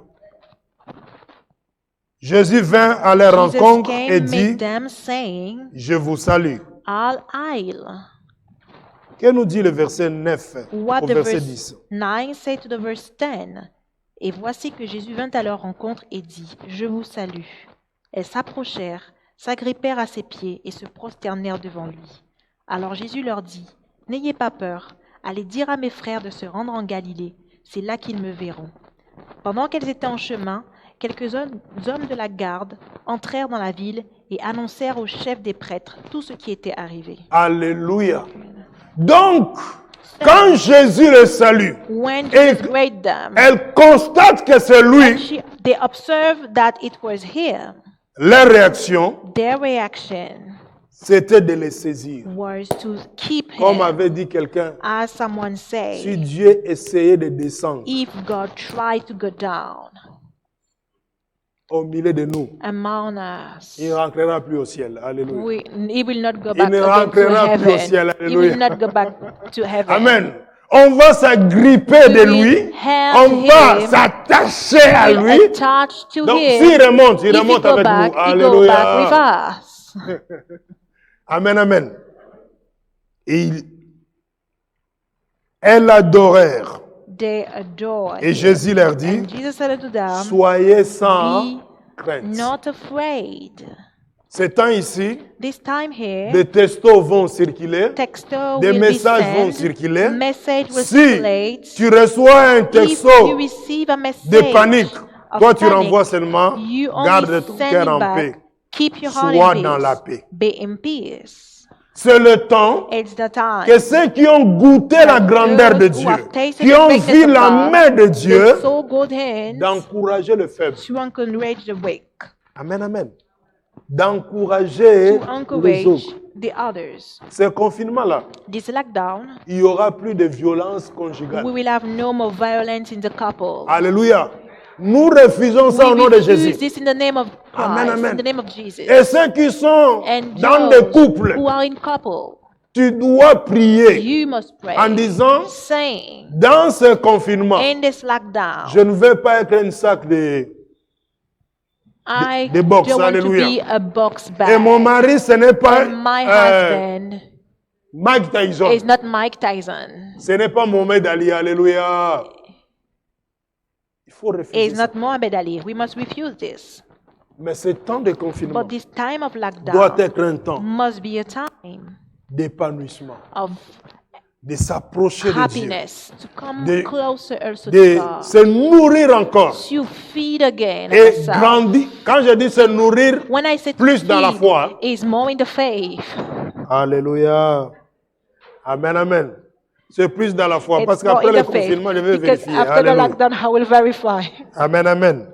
Jésus vint à leur Jesus rencontre came, et meet dit, them, saying, je vous salue. All I'll. Que nous dit le verset 9 What au the verset verse 10? 9 say to the verse 10. Et voici que Jésus vint à leur rencontre et dit, je vous salue. Elles s'approchèrent, s'agrippèrent à ses pieds et se prosternèrent devant lui. Alors Jésus leur dit, N'ayez pas peur. Allez dire à mes frères de se rendre en Galilée. C'est là qu'ils me verront. » Pendant qu'elles étaient en chemin, quelques hommes de la garde entrèrent dans la ville et annoncèrent au chef des prêtres tout ce qui était arrivé. Alléluia. Donc, quand Jésus le salue, When et Jesus greeted them, elle constate que c'est lui, they observed that it was him. leur réaction, Their reaction c'était de les saisir. was to keep Comme him. avait dit quelqu'un, As someone si said, Dieu essayait de descendre if God tried to go down au milieu de nous, among us, il ne rentrera plus au ciel. Alléluia. he will not go Il back ne again to rentrera plus au ciel. heaven. He will Alléluia. not go back to heaven. Amen. On va s'agripper de lui. On va s'attacher à Will lui. attach to Donc, him. s'il remonte, il If he remonte go avec back, nous. he go back with Alléluia. us. Amen, amen. Et elles l'adorèrent. They adore Et him. Jésus leur dit, And Jesus said unto them, soyez sans be crainte. not afraid. Ces temps ici, This time here, des textos vont circuler, texto des will messages be vont sent, circuler. message will Si circulate. tu reçois un If texto you receive a de message panique, of toi tu panic, renvoies seulement, you only garde ton send cœur it en back. paix. Keep your heart Sois in dans la peace. paix. Be in peace. C'est le temps It's the time. que ceux qui ont goûté la grandeur de Those who Dieu, have tasted qui the ont greatness vu of la God, main de Dieu, the so good hands d'encourager le faible. to encourage the weak, Amen, amen. D'encourager to les encourage autres. the others. Ce confinement-là, This lockdown, il n'y aura plus de violence conjugale. we will have no more violence in the couple. Alléluia. Nous refusons ça au We nom de refuse Jésus. this in the name of Christ, Amen, amen. in the name of Jesus. Et ceux qui sont And dans des those couples, who are in couple, tu dois prier you must pray, en disant, saying, dans ce confinement, in this lockdown, je ne veux pas être un sac de... I de box, don't want to alléluia. be a box bag. Et mon mari, ce n'est pas And my husband Mike Tyson. is not Mike Tyson. Ce n'est pas Mohamed Ali, alléluia. Il faut refuser Is ça. not Mohammed Ali. We must refuse this. Mais ce temps de confinement But this time of doit lockdown être un temps must be a time d'épanouissement, of de s'approcher de Dieu, happiness, to come De- closer also to de God, se nourrir encore to feed again et ourselves. grandir. Quand je dis se nourrir, When I say to plus dans la feed, foi. is more in the faith. Alléluia. Amen, amen. C'est plus dans la foi. Parce It's more qu'après in le the faith. confinement, je vais Because vérifier. after the Alléluia. lockdown, I will verify. Amen, amen.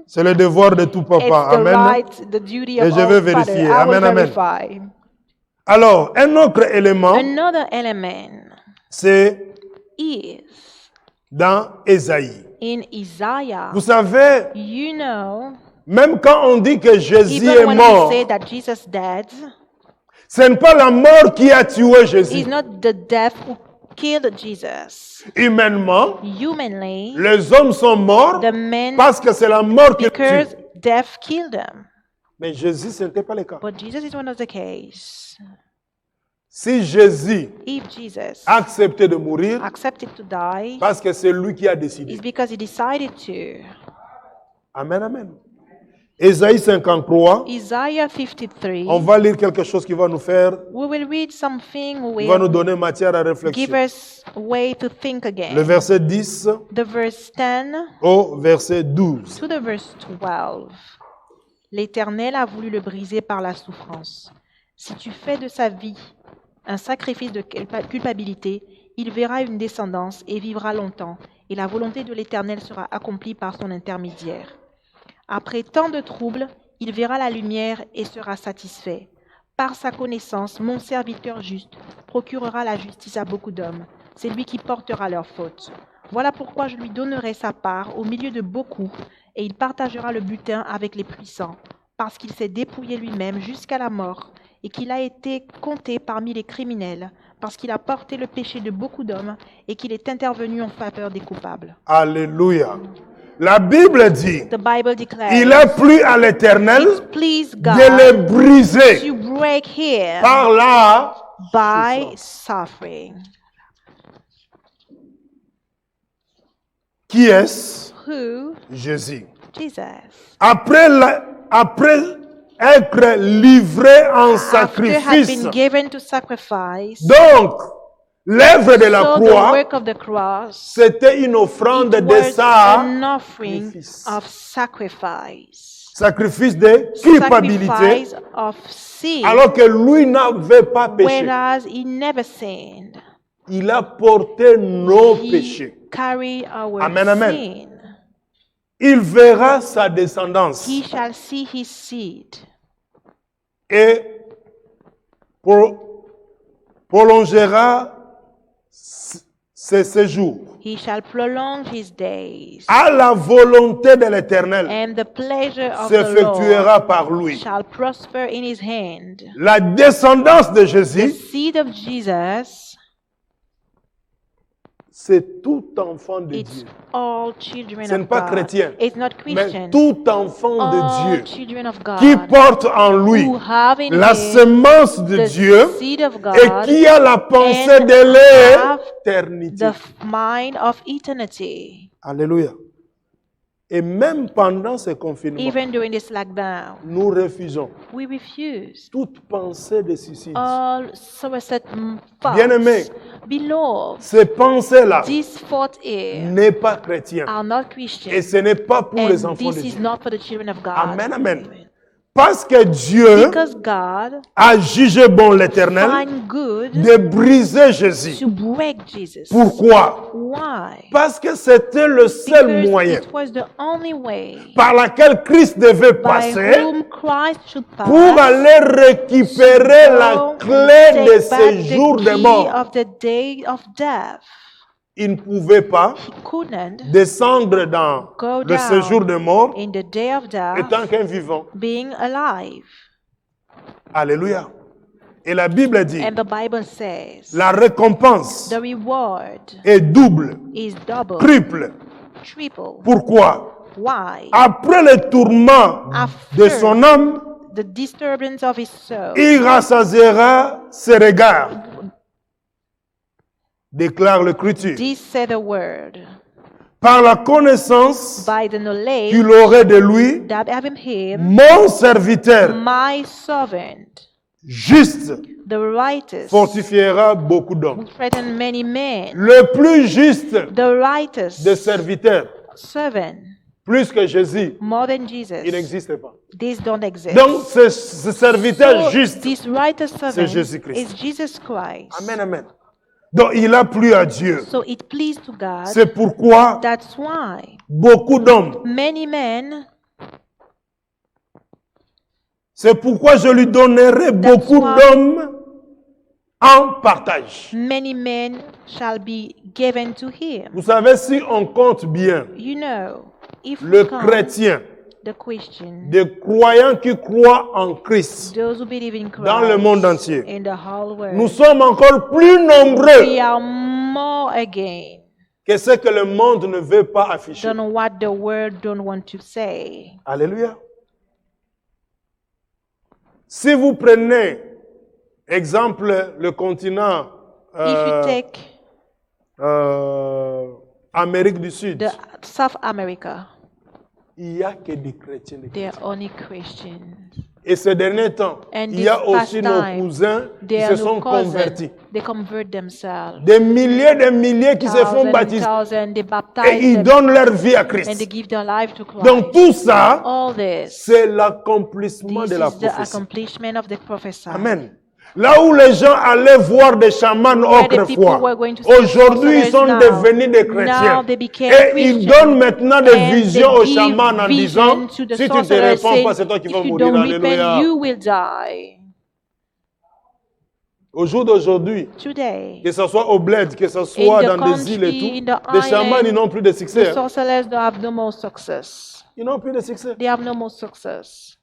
C'est le devoir de tout It's papa. the Amen. right, the duty Et of je all vais father. vérifier. I will Amen, amen. verify. Alors, un autre élément, Another element c'est is dans Ésaïe. in Isaiah. Vous savez, You know, même quand on dit que Jésus est even when mort, we say that Jesus died, ce n'est pas la mort qui a tué Jésus. it's not the death who killed Jesus. Humainement, Humanly, les hommes sont morts the men, parce que c'est la mort qui because tue. death killed them. Mais Jésus, ce n'était pas le cas. But Jesus is one of the case. Si Jésus If Jesus a accepté de mourir, accepted to die, parce que c'est lui qui a décidé. it's because he decided to. Amen, amen. Ésaïe 53, Isaiah 53, on va lire quelque chose qui va nous faire, we will read something qui va nous will donner matière à give réflexion. us way to think again. Le verset 10 The verse 10 au verset 12. to the verse 12. L'Éternel a voulu le briser par la souffrance. Si tu fais de sa vie un sacrifice de culpabilité, il verra une descendance et vivra longtemps, et la volonté de l'Éternel sera accomplie par son intermédiaire. Après tant de troubles, il verra la lumière et sera satisfait. Par sa connaissance, mon serviteur juste procurera la justice à beaucoup d'hommes. C'est lui qui portera leurs fautes. Voilà pourquoi je lui donnerai sa part au milieu de beaucoup, et il partagera le butin avec les puissants, parce qu'il s'est dépouillé lui-même jusqu'à la mort, et qu'il a été compté parmi les criminels, parce qu'il a porté le péché de beaucoup d'hommes, et qu'il est intervenu en faveur des coupables. Alléluia. La Bible dit, The Bible declares, il a plu à l'Éternel it pleased de God les briser to break him par la... by suffering. Qui est-ce? Who? Jésus. Jesus. Après être livré en After had sacrifice. been given to sacrifice, Donc, L'œuvre de la So the croix, work of the cross, c'était une offrande it de was an offering sacrifice. of sacrifice. Sacrifice de culpabilité, Sacrifice of sin, alors que lui n'avait pas péché. whereas he never sinned. Il a porté nos He péchés. carried our Amen, amen. sin. Il verra sa descendance He shall see his seed et prolongera ses séjours he shall prolong his days, à la volonté de l'Éternel and the pleasure of the s'effectuera Lord par lui. shall prosper in his hand. La descendance de The Jésus, seed of Jesus, c'est tout enfant de it's Dieu. all children Ce n'est of pas God. chrétien, It's not mais Christian. tout enfant de All Dieu children of qui God porte en lui who have in la him semence de the Dieu seed of et God qui a la pensée and de have l'éternité. the mind of eternity. Alléluia. Et même pendant ce confinement, Even during this lockdown, nous refusons we refuse toute pensée de suicide. all suicide Bien-aimés, thoughts. Beloved, ces pensées-là these thoughts here n'est pas chrétien. are not Et Christian, ce n'est pas pour les and enfants this de is Dieu. not for the children of God. Amen, amen. Parce que Dieu Because God a jugé bon l'Éternel find good de briser Jésus. to break Jesus. Pourquoi? Why? Parce que c'était le seul Because moyen it was the only way par lequel Christ devait by passer whom Christ should pass pour aller récupérer la go clé de take back ces the jours de key mort. of the day of death. Il ne pouvait pas He couldn't descendre dans go le séjour de down mort in the day of death étant qu'un vivant. being alive. Alléluia. Et la Bible dit, And the Bible says la récompense the reward est double, is double, triple. triple. Pourquoi? Why? Après le tourment de son âme, The disturbance of his soul, il rassasiera ses regards, déclare l'Écriture, this said the word, par la connaissance by the knowledge qu'il aurait de lui, that having him, mon serviteur my servant, juste the righteous, fortifiera beaucoup d'hommes. threaten many men. Le plus juste The righteous des serviteurs, servant, plus que Jésus, more than Jesus, il n'existe pas. these don't exist. Donc, ce serviteur So, juste, this righteous servant Jésus-Christ. is Jesus Christ. amen, amen. Donc, il a plu à Dieu. So it pleased to God. C'est pourquoi That's why beaucoup d'hommes, many men, c'est pourquoi je lui donnerai beaucoup why- d'hommes en partage. many men shall be given to him. Vous savez, si on compte bien, You know, if le we count chrétien, the Christian, des croyants qui croient en Christ, those who believe in Christ dans le monde entier, in the whole world, nous sommes encore plus we nombreux are more again que ce que le monde ne veut pas afficher. than what the world don't want to say. Alléluia. Si vous prenez, exemple, le continent If you take Amérique du Sud, the South America, il n'y a que des chrétiens. they are only Christians. Et ces derniers temps, And il y a this aussi past nos time, cousins qui They se are sont no cousins. convertis. They convert themselves. Des milliers qui se font Thousand baptiser. thousand, they Et baptize ils them donnent leur vie à and Christ. they give their life to Christ. Donc tout ça, All this, c'est l'accomplissement this de la is the prophétie. accomplishment of the prophecy. Amen. Là où les gens allaient voir des chamans Where the people autrefois, were going to see aujourd'hui ils sont sorcerers now, devenus des now chrétiens. they became Et ils Christians. donnent maintenant des And visions they aux give chamans en disant, vision to the si tu te sorcerers, réponds saying, pas, c'est toi qui vas if you mourir. don't Alléluia. repent, you will die. Au jour d'aujourd'hui, Today, que ce soit au bled, que ce soit in the dans des îles et country, in tout, the les chamans, island, ils n'ont plus de the succès. sorcerers don't have no more success. Ils n'ont plus de succès. They have no more success.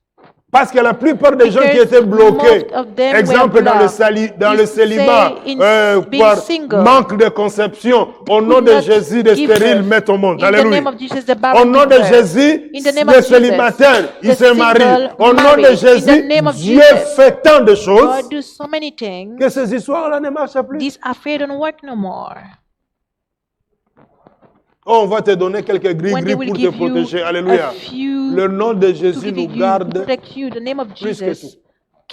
Parce que la plupart des gens qui Because étaient bloqués, most of them exemple were dans blocked. le You célibat, say in being par single, manque de conception, au nom could de not Jésus, des give stériles birth. mettent au monde. In the Alléluia. name of Jesus, the Au barren nom give de birth. Jésus, In the name les of célibataires, Jesus, ils the se marient. single Au nom marry. de In the Jésus, name of Dieu Jesus, fait tant de choses God do so many things. que ces histoires-là ne marchent plus. This affair don't work no more. Oh, on va te donner quelques When they gris-gris will pour te give you protéger. a Alléluia. few Le nom de to Jésus give nous you, to garde protect you, the name of plus que Jesus tout.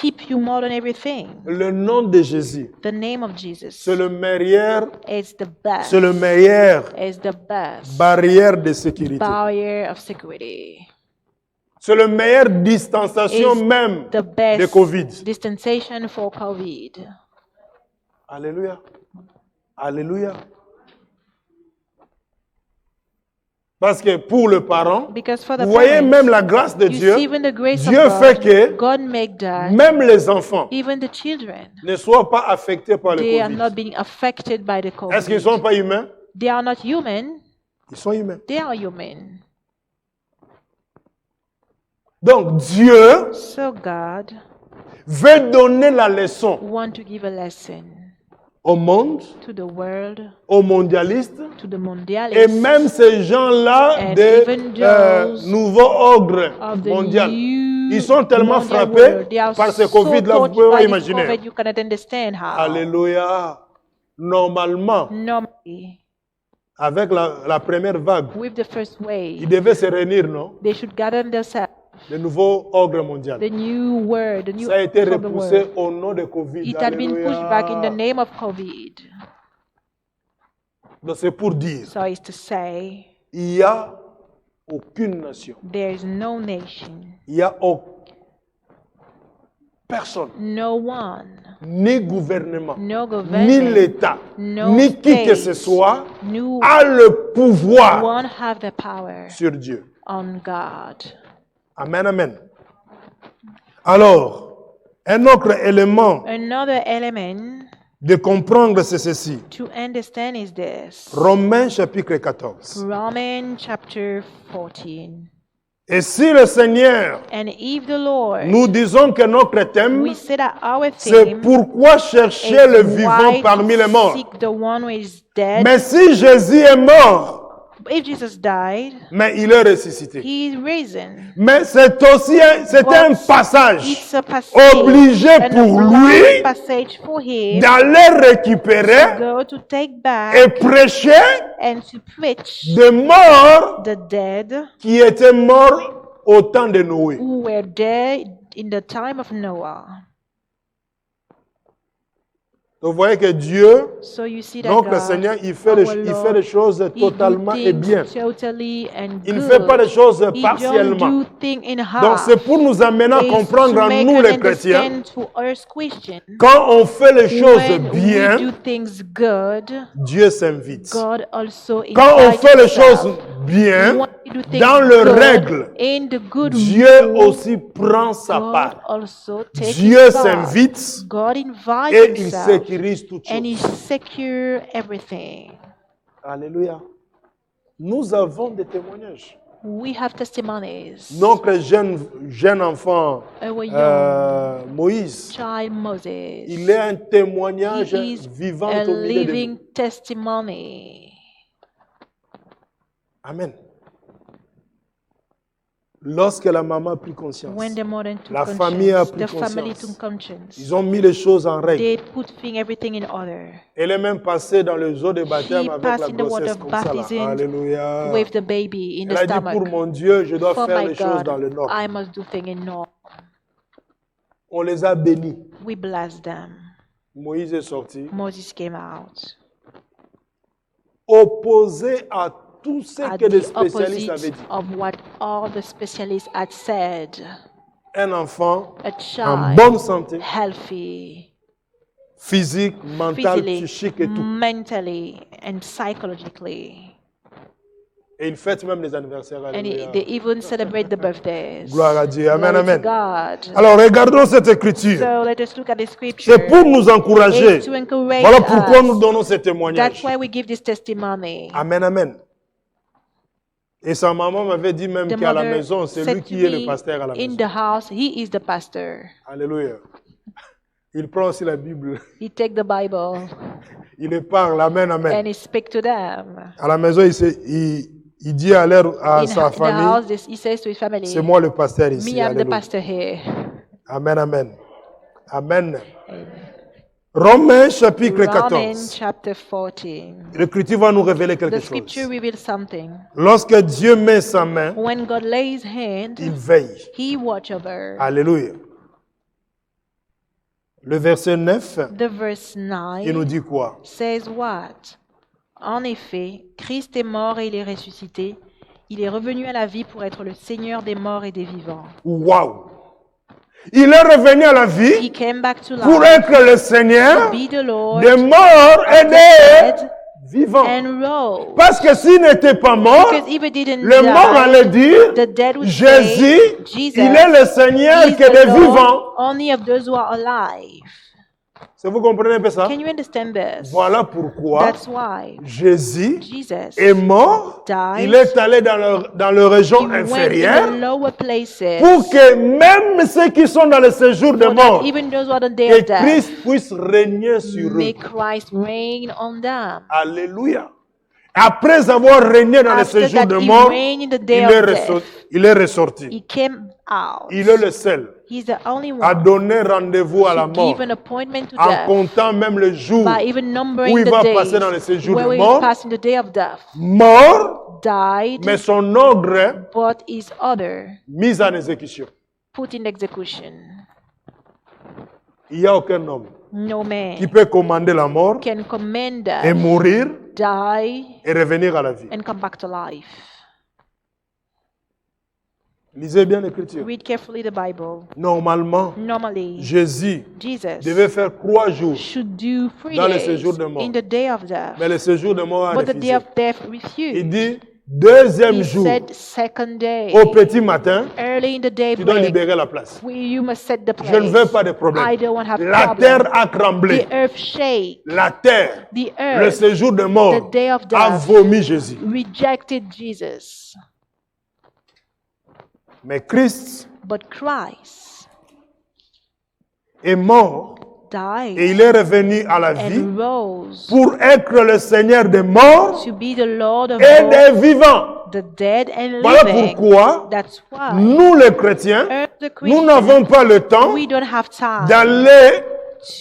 keep you more than everything. Le nom de Jésus, The name of Jesus c'est le meilleur, is the best. c'est le meilleur Is the best barrière de sécurité. barrier of security. C'est le meilleur distanciation Is même the de best Covid. distanciation for COVID. Alléluia. Alléluia. Parce que pour le parent, Because for the vous voyez parents, même la grâce de you Dieu. see even the grace Dieu of fait God, que God make that même les enfants even the children, ne soient pas affectés par le they are Covid. not being affected by the Est-ce qu'ils ne sont COVID. pas humains? They are not human, Ils sont humains. they are human. Donc Dieu So God veut donner la leçon want to give a lesson au monde, to the world, aux mondialistes, to the et mondialists, même ces gens-là and des even those nouveaux ordres of the mondiaux. new Ils sont tellement mondial frappés world. They are par ce so Covid-là, vous touched pouvez pas by this imaginer. COVID, you cannot understand how. Alléluia. Normalement, Normally, avec la première vague, with the first ils wave, devaient se réunir, non? they should gather themselves. Le nouveau ordre mondial. The new word, the new Ça a été from the repoussé word. au nom de Covid. It had been pushed back in the Alléluia. name of COVID. Donc c'est pour dire, So it's to say, il n'y a aucune nation, there is no nation, il n'y a personne, no one, ni gouvernement, no ni government, l'État, no ni qui que ce state, soit no a le pouvoir one have the power sur Dieu. on God. Amen, amen. Alors, un autre élément Another element de comprendre c'est ceci. to understand is this. Romains chapitre 14. Romans chapter 14. Et si le Seigneur, And if the Lord, nous disons que notre thème, we say that our c'est theme pourquoi chercher le is vivant why parmi les morts. seek the one who is dead. Mais si Jésus est mort, If Jesus died, mais il est ressuscité. he is risen. Mais c'était un passage It's a passage, obligé an pour obliged lui passage for him d'aller récupérer go to take et back prêcher and to preach des morts the dead qui étaient morts au temps de Noé. who were dead in the time of Noah. Vous voyez que Dieu, So you see that donc le God, Seigneur, il our fait Lord, les choses he totalement do et things bien. totally and Il ne good. fait pas les choses He don't partiellement. do things in half. Donc c'est pour nous amener à It's comprendre to à make nous us les chrétiens, understand to us Christians, quand on fait les choses when we bien, do things good, Dieu s'invite. God also Quand on invites fait les himself. choses bien, When we do things dans leurs good, règles, in the good Dieu rule, aussi prend sa God part. also takes Dieu his part. s'invite God invites et il himself sécurise toutes and he choses. secure everything. Alléluia. Nous avons des témoignages. We have testimonies. Notre jeune enfant, Our young Moïse, child Moses, il est un témoignage he is vivant a au milieu de living nous. testimony. Amen. Lorsque la maman a pris conscience, When the mother took la famille a conscience, pris the family conscience. took conscience. Ils ont mis les choses en règle. They put everything in order. Elle est même passée dans les eaux de baptême He avec passed la in the water grossesse of comme ça. Là. baptism Alléluia. with the baby in Elle the a dit, stomach. pour mon Dieu, je dois For faire my les choses dans le God, nord. I must do things in North. On les a bénis. We blessed them. Moïse est sorti, Moses came out opposé à tout ce at que les the spécialistes avaient opposite dit. of what all the specialists had said. Un enfant A en child, bonne santé, healthy, physique, mentale, physically, psychique et tout. mentally, and psychologically. Et il fête même les anniversaires. And Alléluia. they even celebrate the birthdays. Gloire à Dieu. Amen, Glory to amen. God. Alors regardons cette écriture. So let us look at the scripture. C'est pour nous encourager. It's to encourage Voilà pourquoi us. nous donnons ce témoignage. That's why we give this testimony. Amen, amen. Et sa maman m'avait dit même The qu'à la mother maison, c'est said lui to qui est le me, pasteur à la in maison. the house, he is the pastor. Alléluia. Il prend aussi la Bible. He take the Bible Il les parle. Amen, amen. and he speak to them. À la maison, il dit à sa In the famille, house, he says to his family, c'est moi le pasteur ici. me, I'm the Alléluia. pastor here. Amen, amen. Amen. Romains chapitre Romans 14. chapter 14. L'Écriture va nous révéler quelque The chose. scripture reveals something. Lorsque Dieu met sa main, When God lays hand, il veille. he watch over. Alléluia. Le verset 9, The verse il 9 nous dit quoi? says what? En effet, Christ est mort et il est ressuscité. Il est revenu à la vie pour être le Seigneur des morts et des vivants. Waouh! Il est revenu à la He vie came back to pour life être le to Seigneur be the Lord des morts et of the des dead vivants. and rose. Parce que s'il n'était pas mort, Because if it didn't le mort allait die, dire, the dead would Jésus, say, Jesus il est le Seigneur is que des the vivants. Lord only of those who are alive. Est-ce que vous comprenez un peu ça? Can you understand this? Voilà pourquoi That's why Jésus Jesus est mort. died. Il est allé dans le région He went in inférieure the lower places pour que même ceux qui sont dans le séjour de so that mort, even those who are on the day que of death, Christ puisse régner sur eux. may Christ reign on them. Alléluia. Après avoir régné dans le After séjour that, de he mort, reigned in the day il of est, death. il est ressorti. He came out. Il est le seul He's the only à one donner rendez-vous à la to mort, give an appointment to en death comptant même le jour by even où numbering il the va days passer dans le séjour where de we mort. pass in the day of death. Mort, Died, mais son ordre but his other mis en exécution. put in execution. Il n'y a aucun homme No man qui peut commander la mort can command et death, mourir die, et revenir à la vie. and come back to life. Lisez bien l'Écriture. Read carefully the Bible. Normalement, Normally, Jésus Jesus devait faire 3 jours, should do 3 dans le days séjour de mort. in the day of death. mais le séjour de mort a But the day refusé. of death Il refused. dit, deuxième He jour, said, second day, au petit matin, early in the tu dois daybreak, libérer la place. you must set the Je ne veux place. pas de problème. I don't want to have La problem. terre a tremblé. The earth shake. La terre, The le earth séjour de mort, the day of a death vomi Jésus. rejected Jesus. Mais Christ But Christ est mort died et il est revenu à la vie and rose pour être le Seigneur des morts to be the Lord of et both des vivants. the dead and Voilà living. pourquoi That's why nous les chrétiens, us, the nous n'avons Christians, pas le temps we don't have time d'aller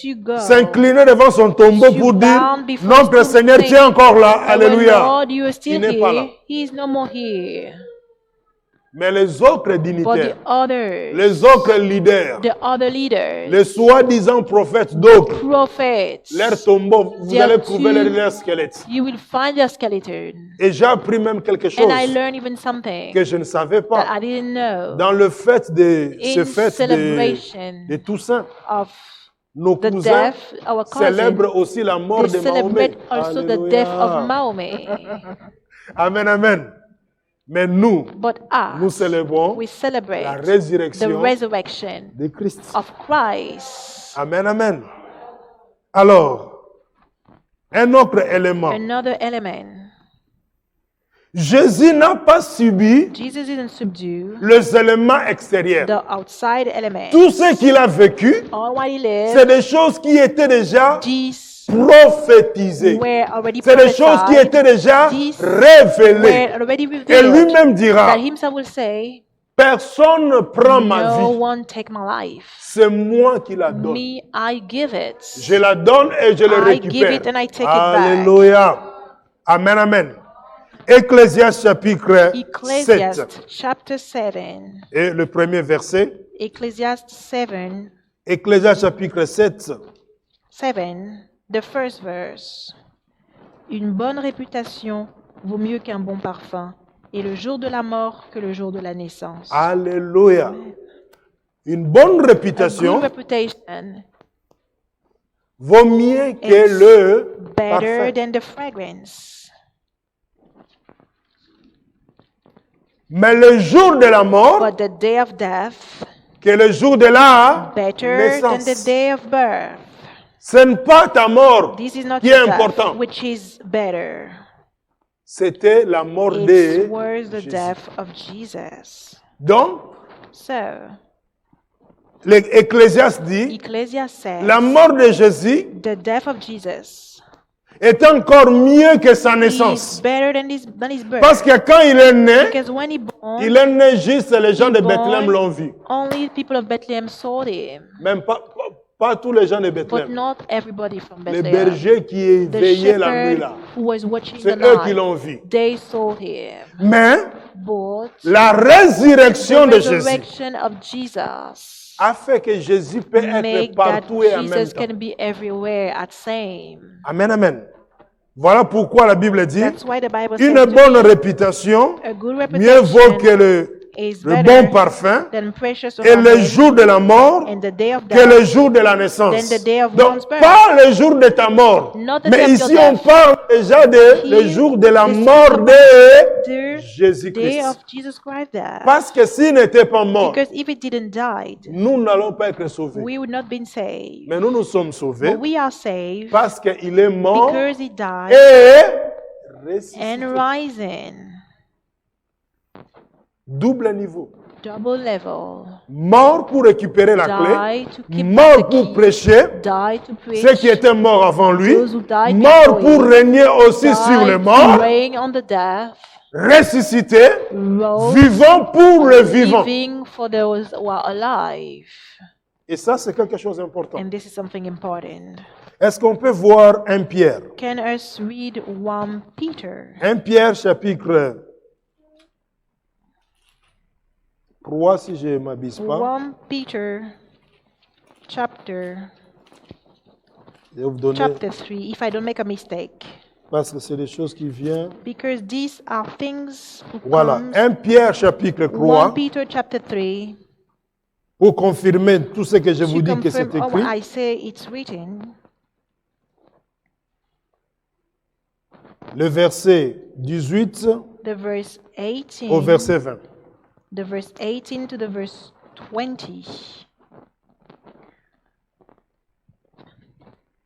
to go s'incliner devant son tombeau to pour dire bow before notre his Seigneur tomb, tient encore là. saying, "Our Alléluia. Lord, you are still Il n'est pas là. here. He is no more here." Mais les autres But dignitaires, the others, les autres leaders, the other leaders, les soi-disant prophètes d'autres, prophets, leurs tombeaux, vous They allez are trouver too- leurs squelettes. you will find their skeleton. Et j'ai appris même quelque chose And I learned even something que je ne savais that pas. I didn't know. Dans le fait de ce In fête celebration de Toussaint, of nos the cousins death, our cousin, célèbrent aussi la mort they de Mahomet. celebrate also the death of Alléluia. Mahomet. Amen, amen. Mais nous But nous us, célébrons we la celebrate the résurrection resurrection de Christ. of Christ. Amen, amen. Alors, un autre élément. Another element. Jésus n'a pas subi Jesus didn't subdue les éléments extérieurs. the outside element. Tout ce qu'il a vécu, All what he c'est lived, des choses qui étaient déjà these prophétisées. were already C'est des choses qui prophesied, étaient déjà These révélées. were already Et revealed. lui-même dira, That himself will say, personne ne prend ma no vie. one take my life. C'est moi qui la donne. Me, I give it. Je la donne et je le I give récupère. it and I take it back. Alléluia. Amen, amen. Ecclésiaste chapitre 7 Ecclesiastes chapter 7. et le premier verset. Ecclesiastes 7, Ecclésiaste chapitre 7. 7, the first verse. Une bonne réputation vaut mieux qu'un bon parfum, et le jour de la mort que le jour de la naissance. Alléluia. Une bonne A réputation good reputation vaut mieux que is le better parfum. than the fragrance. Mais le jour de la mort, But the day of death, que le jour de la better than the naissance. day of birth. Ce n'est pas ta mort This is not qui est your death, important. which is better. C'était la mort It de was the Jésus. death of Jesus. Donc, So, l'Ecclésiaste dit, Ecclesiastes says, la mort de Jésus the death of Jesus est encore mieux que sa is naissance. better than his birth. Parce que quand il est né, Because when he born, il est né juste, les gens de born, Bethléem l'ont vu. only people of Bethlehem saw him, Même pas tous les gens de but Bethléem. not everybody from Les Bethlehem. bergers qui The veillaient la nuit shepherd là. who was watching C'est the eux qui night, l'ont vu. they saw him. Mais But la résurrection the de Jésus resurrection of Jesus a fait que Jésus peut être make that partout et en même Jesus temps. can be everywhere at same. Amen, amen. Voilà pourquoi la Bible dit, That's why the Bible une says to bonne me, réputation a good mieux vaut que reputation is le better bon parfum than precious et le ornament jour de la mort and the day of que le death jour de la than naissance. the day of Donc, one's birth. pas le jour de ta mort. Not the day Mais of your ici, on death. parle déjà de le Here, jour de la this is mort about de the day Jésus-Christ. of Jesus Christ death. Parce que s'il n'était pas mort, Because if it didn't die, nous n'allons pas être sauvés. we would not been saved. Mais nous nous sommes sauvés But we are saved parce qu'il est mort because he died et ressuscité. and rising. Double niveau. Double level. Mort pour récupérer la clé, Die to keep mort the pour key. prêcher, Die to preach. ceux qui étaient morts avant lui, Those who died mort before pour him. régner aussi sur les Die morts, to reign on the death. ressuscité, Rose, vivant pour le vivant. living for those who are alive. Et ça, c'est quelque chose d'important. And this is something important. Est-ce qu'on peut voir 1 Pierre? Can us read 1 Peter? 1 Pierre chapitre 3, si je ne m'abuse pas. 1 Peter chapter Je vais vous donner, chapter 3, if I don't make a mistake. parce que c'est des choses qui viennent. Because these are things who Voilà, comes. 1 Pierre chapitre 1 3, Peter chapter 3. pour confirmer tout ce que je vous To dis que c'est confirm all écrit. I say it's written. Le verset 18 The verse 18. au verset 20. The verse 18 to the verse 20.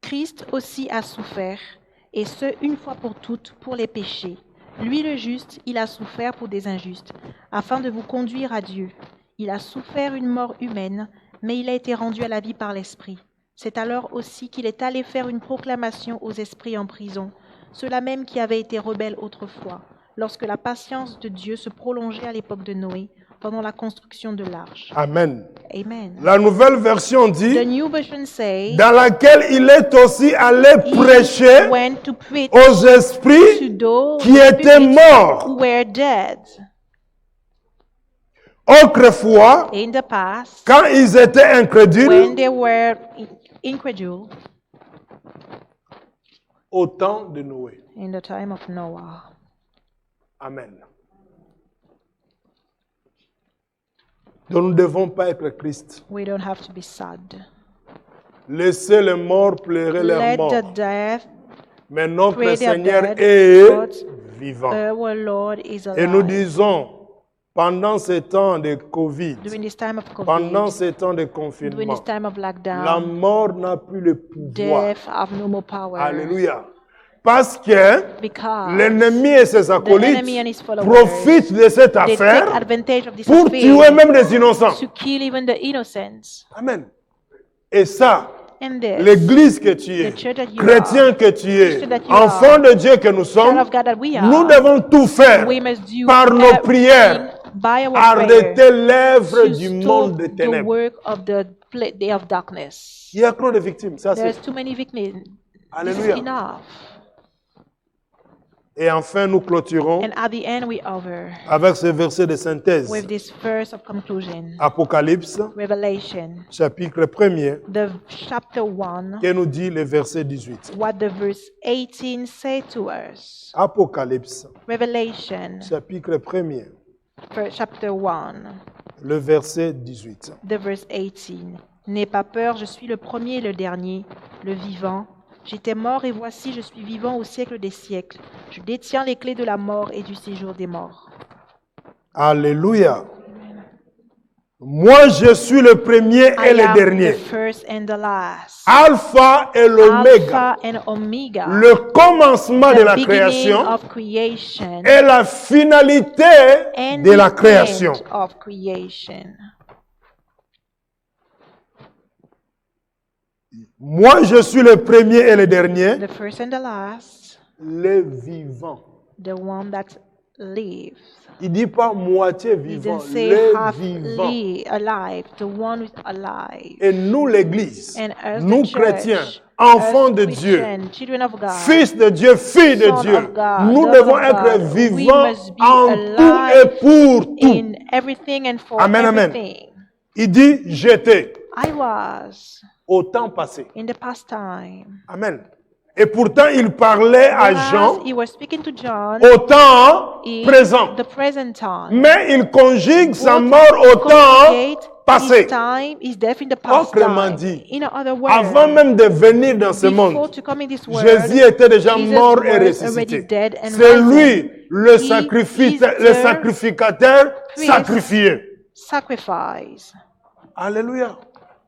Christ aussi a souffert, et ce une fois pour toutes, pour les péchés. Lui le juste, il a souffert pour des injustes, afin de vous conduire à Dieu. Il a souffert une mort humaine, mais il a été rendu à la vie par l'Esprit. C'est alors aussi qu'il est allé faire une proclamation aux esprits en prison, ceux-là même qui avaient été rebelles autrefois, lorsque la patience de Dieu se prolongeait à l'époque de Noé, pendant la construction de l'arche. Amen. Amen. La nouvelle version The dit, New Version says, dans laquelle il est aussi allé he prêcher went to preach aux to esprits those qui étaient morts who were dead autrefois, in the past, quand ils étaient when incrédules, they were incredule au temps de Noé. in the time of Noah. Amen. Donc nous ne devons pas être Christ. We don't have to be sad. Laissez les morts pleurer leur Let mort. the death, Mais notre pray their Seigneur dead, est but vivant. our Lord is Et nous alive. disons, pendant ces temps de Covid, During this time of pendant COVID, ces temps de during confinement, this time of la lockdown, mort n'a plus le pouvoir. death have no more power. Alléluia. Parce que Because l'ennemi et ses the acolytes enemy and his followers, profitent de cette they take affaire advantage of this pour affair tuer même des innocents. to kill even the innocents. Amen. Et ça, And this, l'église que tu es, the church that you chrétien que tu es, Christian that you enfant are, de Dieu que nous child sommes, of God that we are, nous devons tout faire we must do par nos everything prières, by our arrêter prayer l'œuvre to du stop monde des the ténèbres. work of the day of darkness. Il y a trop de victimes, ça c'est. There's too many victims. This Alléluia. is enough. Et enfin, nous clôturons And at the end, we over avec ce verset de synthèse. with this verse of conclusion. Apocalypse, Revelation, chapitre 1er, the chapter 1, qui nous dit le verset 18. what the verse 18 say to us. Apocalypse, Revelation, chapitre 1er, chapter 1, le verset 18. the verse 18. N'aie pas peur, je suis le premier et le dernier, le vivant. J'étais mort et voici, je suis vivant au siècle des siècles. Je détiens les clés de la mort et du séjour des morts. Alléluia. Moi, je suis le premier et I le am dernier. the first and the last. Alpha et l'oméga. Alpha and Omega. Le commencement de The la beginning création of creation et la finalité and de la the création. end of creation. Moi, je suis le premier et le dernier, The first and the last, le vivant. the one that lives. Il dit pas moitié He vivant, didn't say le half vivant. alive, the one who's alive. Et nous, l'Église, And us, nous the church, chrétiens, enfants us de Dieu, Christian, children of God, fils de Dieu, filles de son Dieu, of God, nous daughter devons of être God, vivants we must be en tout et alive pour tout. in everything and for Amen, amen. everything. Il dit, j'étais I was au temps passé. in the past time. Amen. Et pourtant, il parlait à Whereas Jean he was speaking to John au temps in présent. the present time. Mais il conjugue sa Both mort au temps communicate passé. his time, his death in the past Autrement time. dit, In other words, avant même de venir dans ce before monde, to come in this world, Jésus était déjà Jesus mort et was already ressuscité. dead and C'est risen. lui le He is le the sacrificateur priest. sacrifié. Sacrifice. Alléluia.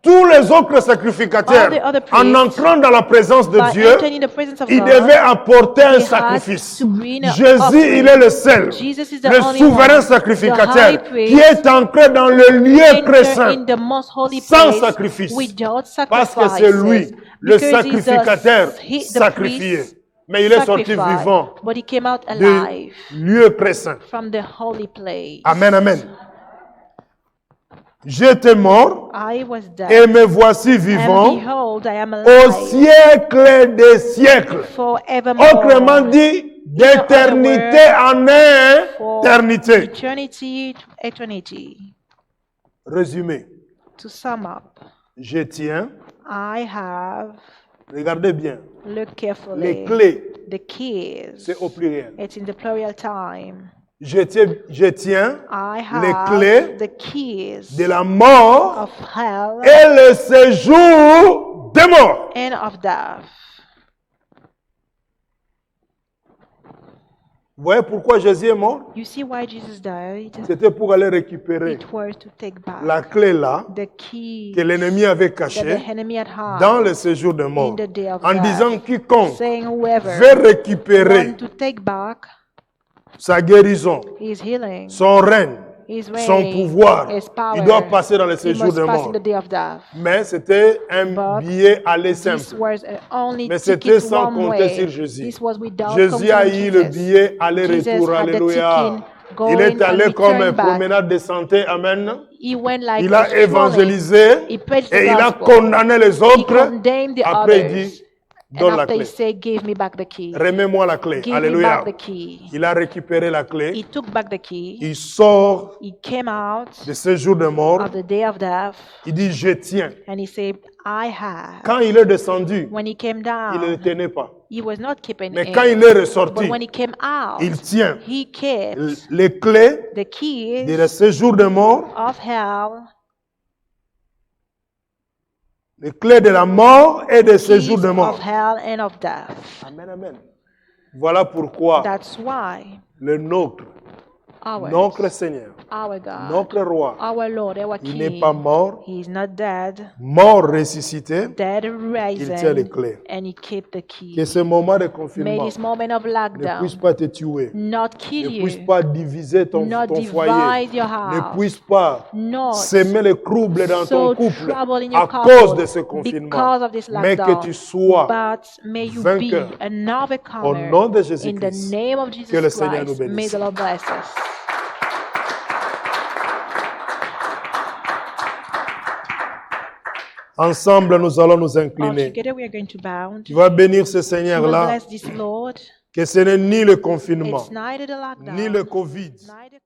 Tous les autres sacrificateurs, All the other en priests, entrant dans la présence de by Dieu, entering in the presence of ils God, devaient apporter un they had sacrifice. to bring an Jésus, offering. il est le seul, Jesus is the le only souverain one, sacrificateur, the high priest, qui est entré dans le lieu très enter saint, in the most holy sans place sacrifice. without Parce que sacrifices. c'est lui, le Because he's sacrificateur the sacrifié. priest Mais il est sorti sacrificed, vivant but he came out du alive lieu très saint. from the holy place. Amen, amen. J'étais mort I was dead, et me voici and vivant behold, I am au alive siècle des siècles. forevermore. Autrement dit, d'éternité en For éternité. eternity to eternity. Résumé, To sum up, je tiens, I have, regardez bien, look les carefully, clés, the keys. c'est au pluriel. It's in the plural time. Je tiens I les have clés the keys de la mort of hell et le séjour des morts. and of death. Vous voyez pourquoi Jésus est mort? You see why Jesus died? C'était pour aller récupérer It was to take back la clé là the key que l'ennemi avait that cachée the enemy had had dans le séjour des morts. in the day of En death, disant quiconque saying whoever veut récupérer want to take back sa guérison, his healing, son règne, his son reign, pouvoir, his power, il doit passer dans le he séjour must des pass morts. in the day of death. Mais c'était un But billet aller This simple. was only Mais ticket c'était sans one compter way. sur Jésus. This was without Jésus a counting eu le Jesus. billet aller-retour. Jesus had the Alléluia. ticket going Il est allé and comme un return back. promenade de santé. Amen. He went like Il a strolling. évangélisé He preached the et il a gospel. condamné les He autres. condemned the Après, il others. dit, And donne la after he clé. said, give me back the key. Remets-moi la clé. Give me Alléluia. back the key. Il a récupéré la He clé. took back the key. Il sort He came out de ce jour de mort. of the day of death. Il dit, je tiens. And he said, I have. Quand il est descendu, When he came il ne le down, tenait pas. he was not keeping Mais it. quand il est ressorti, But when he came out, il tient he kept les clés the keys de séjour de mort, of hell, les clés de la mort et des séjours keys de of mort. hell and of death. Amen, amen. Voilà pourquoi That's why le nôtre, ours, notre Seigneur, our God, notre Roi, our Lord, our il King, n'est pas mort, he is not dead, mort ressuscité, dead il tient les risen, clés. and he kept the Que key. ce moment de May confinement this moment of ne lockdown puisse pas te tuer, not kill ne puisse you, pas diviser ton not foyer, divide your ne house, puisse pas not s'aimer le trouble dans ton so couple trouble in à your cause de couple ce confinement, because of this mais que lockdown. tu sois But may you vainqueur. be an overcomer Au nom de in the Jésus-Christ. name of Que le Jesus Seigneur nous Christ. May bénisse. the Lord bless us. Ensemble, nous allons nous All incliner. together we are going to bow. Tu vas bénir ce We will Seigneur-là, bless this Lord. que ce n'est ni le confinement, It's neither the lockdown, ni le Covid, neither